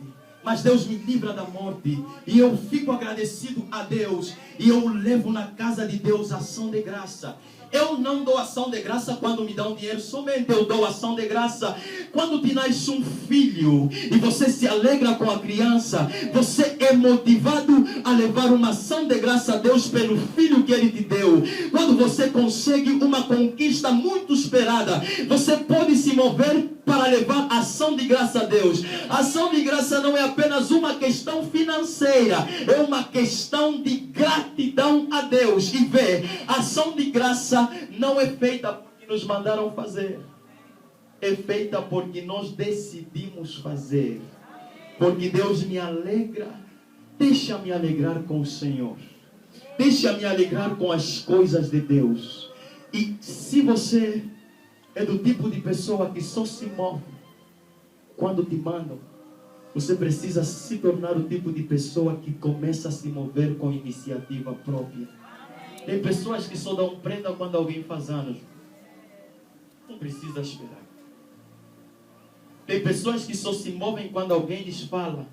mas Deus me livra da morte, e eu fico agradecido a Deus, e eu levo na casa de Deus ação de graça. Eu não dou ação de graça quando me dão dinheiro somente. Eu dou ação de graça quando te nasce um filho e você se alegra com a criança. Você é motivado a levar uma ação de graça a Deus pelo filho que Ele te deu. Quando você consegue uma conquista muito esperada, você pode se mover para levar ação de graça a Deus. Ação de graça não é apenas uma questão financeira, é uma questão de gratidão a Deus. E vê, ação de graça não é feita porque nos mandaram fazer, é feita porque nós decidimos fazer. Porque Deus me alegra. Deixa-me alegrar com o Senhor, deixa-me alegrar com as coisas de Deus. E se você é do tipo de pessoa que só se move quando te mandam, você precisa se tornar o tipo de pessoa que começa a se mover com iniciativa própria. Tem pessoas que só dão prenda quando alguém faz anos. Não precisa esperar. Tem pessoas que só se movem quando alguém lhes fala.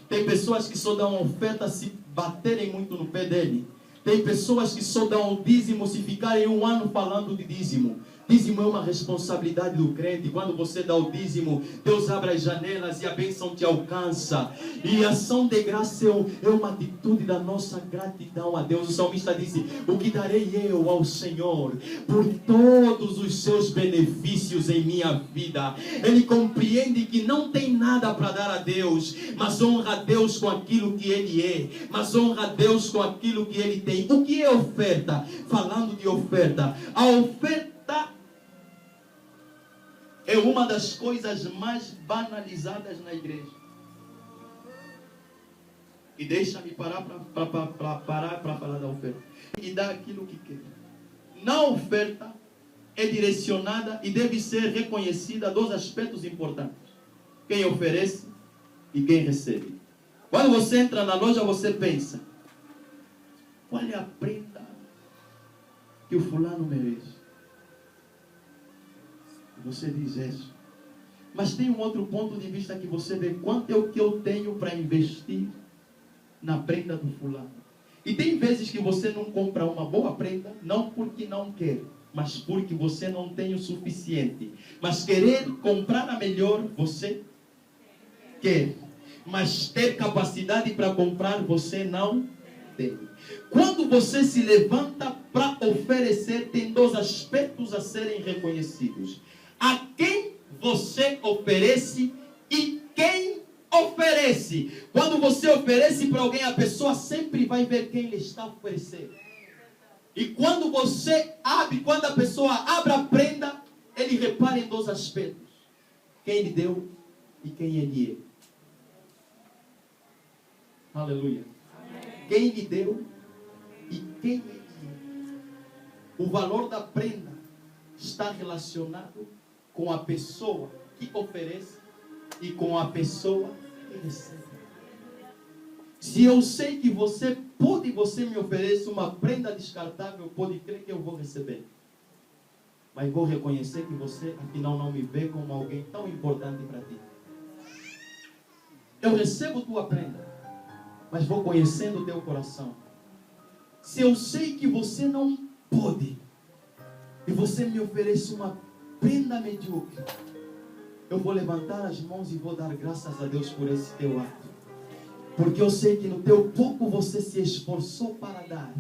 Tem pessoas que só dão oferta se baterem muito no pé dele. Tem pessoas que só dão o dízimo se ficarem um ano falando de dízimo. Dízimo é uma responsabilidade do crente. Quando você dá o dízimo, Deus abre as janelas e a bênção te alcança. E a ação de graça é uma atitude da nossa gratidão a Deus. O salmista disse: o que darei eu ao Senhor por todos os seus benefícios em minha vida? Ele compreende que não tem nada para dar a Deus, mas honra a Deus com aquilo que Ele é, mas honra a Deus com aquilo que Ele tem. O que é oferta? Falando de oferta, a oferta é uma das coisas mais banalizadas na igreja. E deixa-me parar para falar da oferta. E dar aquilo que quer. Na oferta é direcionada e deve ser reconhecida dois aspectos importantes: quem oferece e quem recebe. Quando você entra na loja, você pensa: qual é a prenda que o fulano merece? Você diz isso. Mas tem um outro ponto de vista que você vê: quanto é o que eu tenho para investir na prenda do fulano. E tem vezes que você não compra uma boa prenda, não porque não quer, mas porque você não tem o suficiente. Mas querer comprar a melhor, você quer. Mas ter capacidade para comprar, você não tem. Quando você se levanta para oferecer, tem dois aspectos a serem reconhecidos: a quem você oferece e quem oferece. Quando você oferece para alguém, a pessoa sempre vai ver quem lhe está oferecendo. E quando você abre, quando a pessoa abre a prenda, ele repara em dois aspectos: quem lhe deu e quem ele é. Aleluia. Amém. Quem lhe deu e quem ele é. O valor da prenda está relacionado com a pessoa que oferece e com a pessoa que recebe. Se eu sei que você me oferece uma prenda descartável, pode crer que eu vou receber. Mas vou reconhecer que você, afinal, não me vê como alguém tão importante para ti. Eu recebo tua prenda, mas vou conhecendo o teu coração. Se eu sei que você não pode, e você me oferece uma prenda medíocre, eu vou levantar as mãos e vou dar graças a Deus por esse teu ato. Porque eu sei que no teu pouco você se esforçou para dar.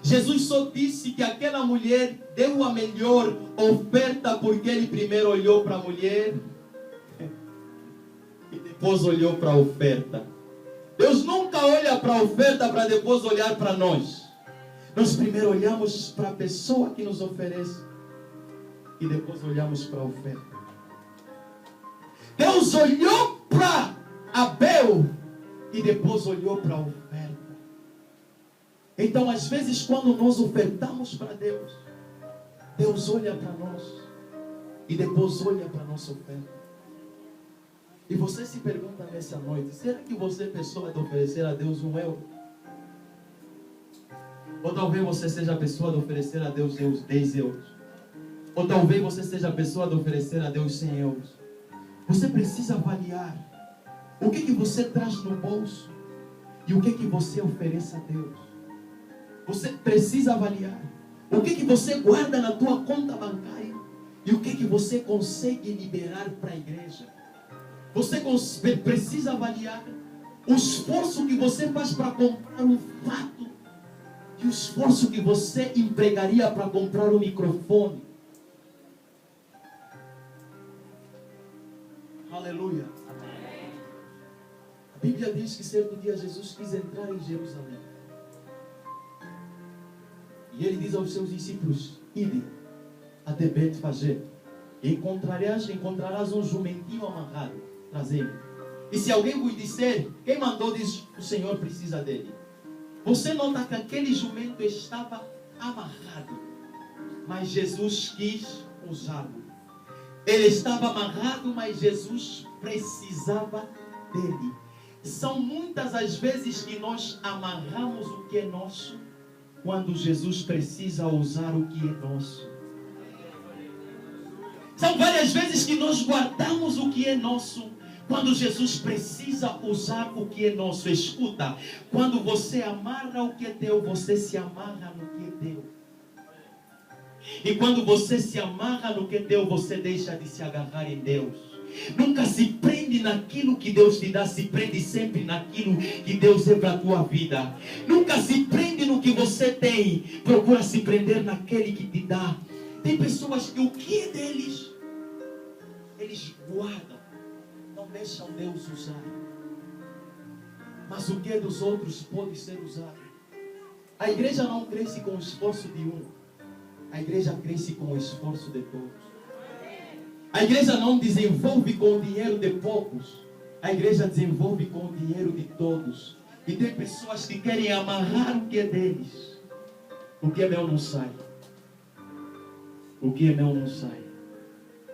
Jesus só disse que aquela mulher deu a melhor oferta porque ele primeiro olhou para a mulher e depois olhou para a oferta. Deus nunca olha para a oferta para depois olhar para nós. Nós primeiro olhamos para a pessoa que nos oferece e depois olhamos para a oferta. Deus olhou para Abel e depois olhou para a oferta. Então, às vezes, quando nós ofertamos para Deus, Deus olha para nós e depois olha para a nossa oferta. E você se pergunta nessa noite: será que você é pessoa de oferecer a Deus €1? Ou talvez você seja a pessoa de oferecer a Deus €10. Ou talvez você seja a pessoa de oferecer a Deus €100. Você precisa avaliar o que você traz no bolso e o que você oferece a Deus. Você precisa avaliar o que você guarda na tua conta bancária e o que você consegue liberar para a igreja. Você precisa avaliar o esforço que você faz para comprar um fato e o esforço que você empregaria para comprar um microfone. Aleluia. Amém. A Bíblia diz que certo dia Jesus quis entrar em Jerusalém. E ele diz aos seus discípulos: ide até Betfagé e encontrarás um jumentinho amarrado, trazei-lo. E se alguém vos disser: quem mandou, diz, o Senhor precisa dele. Você nota que aquele jumento estava amarrado, mas Jesus quis usá-lo. Ele estava amarrado, mas Jesus precisava dele. São muitas as vezes que nós amarramos o que é nosso, quando Jesus precisa usar o que é nosso. São várias vezes que nós guardamos o que é nosso, Quando Jesus precisa usar o que é nosso, escuta, quando você amarra o que é teu, você se amarra no que é teu. E quando você se amarra no que é teu, você deixa de se agarrar em Deus. Nunca se prende naquilo que Deus te dá, se prende sempre naquilo que Deus é para a tua vida. Nunca se prende no que você tem, procura se prender naquele que te dá. Tem pessoas que o que é deles, eles guardam, não deixam Deus usar. Mas o que é dos outros pode ser usado. A igreja não cresce com o esforço de um, a igreja cresce com o esforço de todos. A igreja não desenvolve com o dinheiro de poucos, a igreja desenvolve com o dinheiro de todos. E tem pessoas que querem amarrar o que é deles. O que é meu não sai. O que é meu não sai.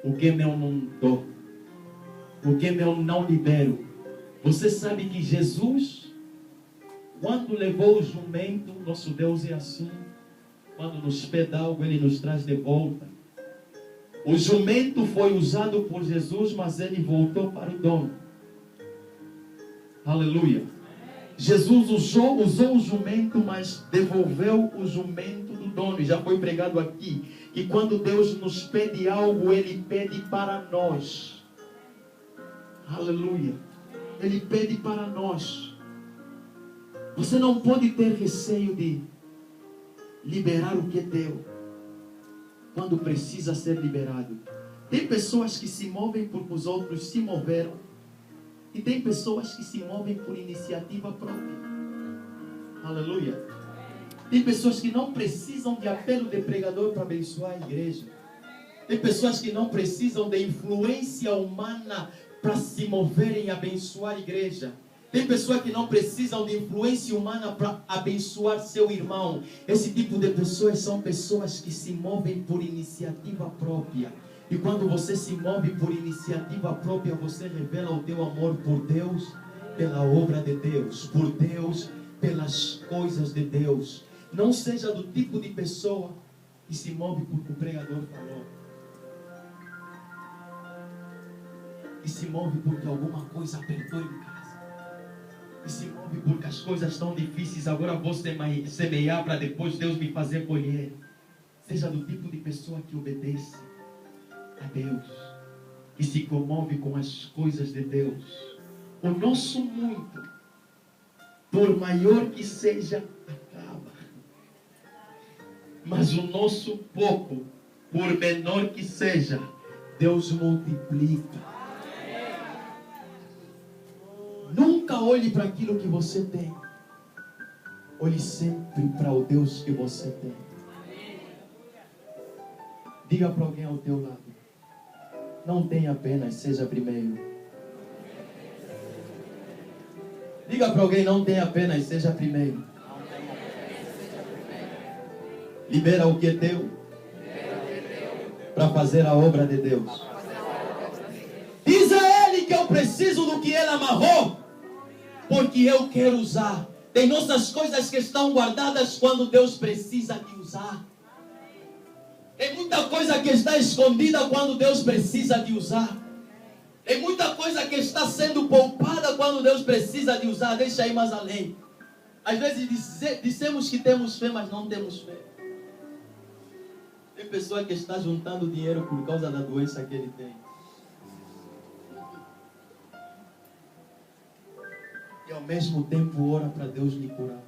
O que é meu não dou. O que é meu não libero. Você sabe que Jesus, quando levou o jumento, nosso Deus é assim. Quando nos pede algo, Ele nos traz de volta. O jumento foi usado por Jesus, mas ele voltou para o dono. Aleluia. Jesus usou o jumento, mas devolveu o jumento do dono. E já foi pregado aqui. E quando Deus nos pede algo, Ele pede para nós. Aleluia. Ele pede para nós. Você não pode ter receio de liberar o que é teu quando precisa ser liberado. Tem pessoas que se movem porque os outros se moveram. E tem pessoas que se movem por iniciativa própria. Aleluia. Tem pessoas que não precisam de apelo de pregador para abençoar a igreja. Tem pessoas que não precisam de influência humana para se moverem e abençoar a igreja. Tem pessoas que não precisam de influência humana para abençoar seu irmão. Esse tipo de pessoas são pessoas que se movem por iniciativa própria. E quando você se move por iniciativa própria, você revela o teu amor por Deus, pela obra de Deus, por Deus, pelas coisas de Deus. Não seja do tipo de pessoa que se move porque o pregador falou. Que se move porque alguma coisa apertou em casa. E se move porque as coisas estão difíceis. Agora vou semear para depois Deus me fazer colher. Seja do tipo de pessoa que obedece a Deus, que se comove com as coisas de Deus. O nosso muito, por maior que seja, acaba. Mas o nosso pouco, por menor que seja, Deus multiplica. Nunca olhe para aquilo que você tem. Olhe sempre para o Deus que você tem. Diga para alguém ao teu lado: não tenha pena, seja primeiro. Diga para alguém: não tenha pena, seja primeiro. Libera o que é teu para fazer a obra de Deus. Diz a Ele que eu preciso do que Ele amarrou, porque eu quero usar. Tem nossas coisas que estão guardadas quando Deus precisa de usar. Tem muita coisa que está escondida quando Deus precisa de usar. Tem muita coisa que está sendo poupada quando Deus precisa de usar. Deixa ir mais além. Às vezes dissemos que temos fé, mas não temos fé. Tem pessoa que está juntando dinheiro por causa da doença que ele tem. E ao mesmo tempo ora para Deus lhe curar.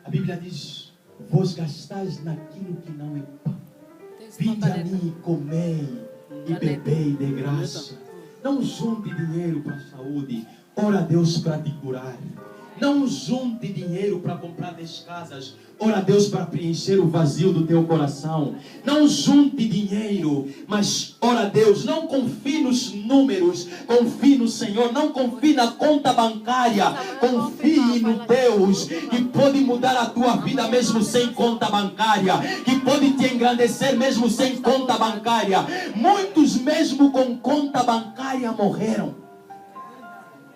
A Bíblia diz: vos gastais naquilo que não é pão. Vinde a mim e comei e bebei de graça. Não junte dinheiro para a saúde. Ora a Deus para te curar. Não junte dinheiro para comprar 10 casas. Ora a Deus para preencher o vazio do teu coração. Não junte dinheiro, mas ora a Deus. Não confie nos números, confie no Senhor. Não confie na conta bancária, confie no Deus que pode mudar a tua vida mesmo sem conta bancária, que pode te engrandecer mesmo sem conta bancária. Muitos mesmo com conta bancária morreram.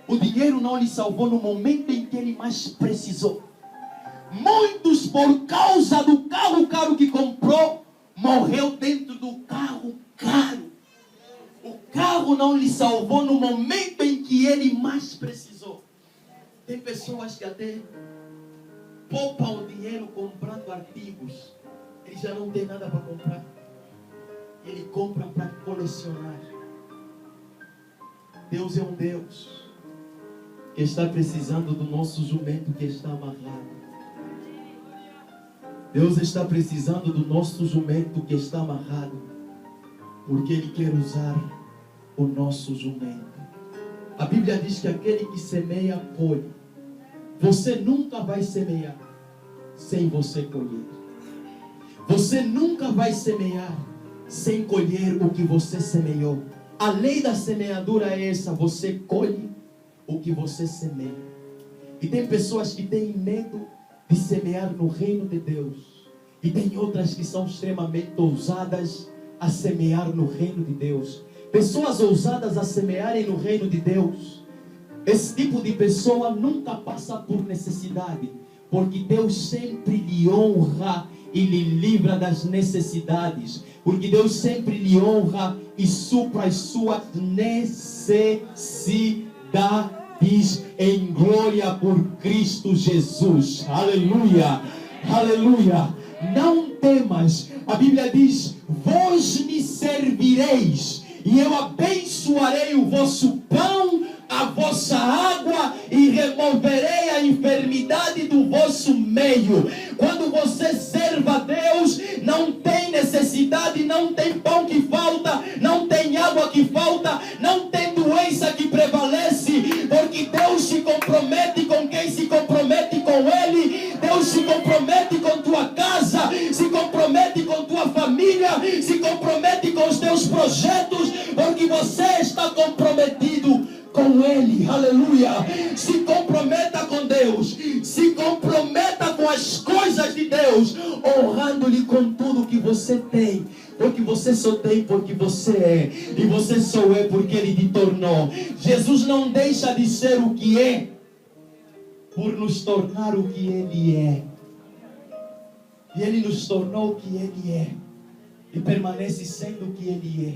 O dinheiro não lhe salvou no momento em que ele mais precisou. Muitos, por causa do carro caro que comprou, morreu dentro do carro caro. carro não lhe salvou no momento em que ele mais precisou. Tem pessoas que até poupam o dinheiro comprando artigos. Ele já não tem nada para comprar. Ele compra para colecionar. Deus é um Deus que está precisando do nosso jumento que está amarrado. Deus está precisando do nosso jumento que está amarrado, porque Ele quer usar o nosso jumento. A Bíblia diz que aquele que semeia, colhe. Você nunca vai semear sem você colher. Você nunca vai semear sem colher o que você semeou. A lei da semeadura é essa: você colhe o que você semeia. E tem pessoas que têm medo de semear no reino de Deus, e tem outras que são extremamente ousadas a semear no reino de Deus. Pessoas ousadas a semearem no reino de Deus, esse tipo de pessoa nunca passa por necessidade, porque Deus sempre lhe honra e lhe livra das necessidades, porque Deus sempre lhe honra e supra as suas necessidades em glória por Cristo Jesus. Aleluia, aleluia. Não temas, a Bíblia diz: vós me servireis e eu abençoarei o vosso pão, a vossa água, e removerei a enfermidade do vosso meio. Quando você serve a Deus, não tem necessidade, não tem pão que falta, não tem água que falta, não tem doença que prevalece, porque Deus se compromete com quem se compromete com Ele. Deus se compromete com tua casa, se compromete com tua família, se compromete com os teus projetos, porque você está comprometido com Ele. Aleluia. Se comprometa com Deus, se comprometa com as coisas de Deus, honrando-lhe com tudo que você tem, porque você só tem porque você é, e você só é porque Ele te tornou. Jesus não deixa de ser o que é por nos tornar o que Ele é, e Ele nos tornou o que Ele é, e permanece sendo o que Ele é.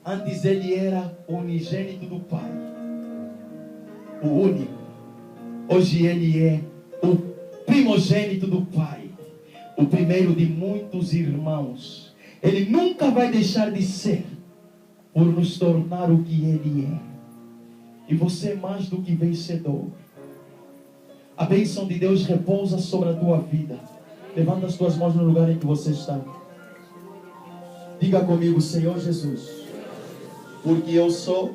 Antes Ele era o unigênito do Pai, o único. Hoje Ele é o primogênito do Pai, o primeiro de muitos irmãos. Ele nunca vai deixar de ser, por nos tornar o que Ele é. E você é mais do que vencedor. A bênção de Deus repousa sobre a tua vida. Levanta as tuas mãos no lugar em que você está. Diga comigo: Senhor Jesus, porque eu sou,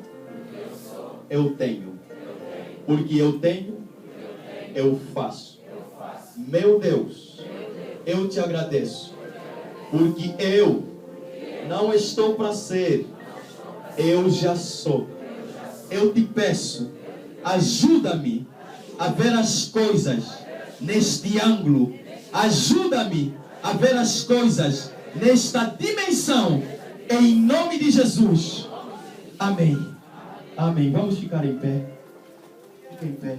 eu tenho. Porque eu tenho, eu faço. Meu Deus, eu te agradeço, porque eu não estou para ser, eu já sou. Eu te peço, ajuda-me a ver as coisas neste ângulo. Ajuda-me a ver as coisas nesta dimensão, em nome de Jesus. Amém. Amém. Vamos ficar em pé. Fica em pé.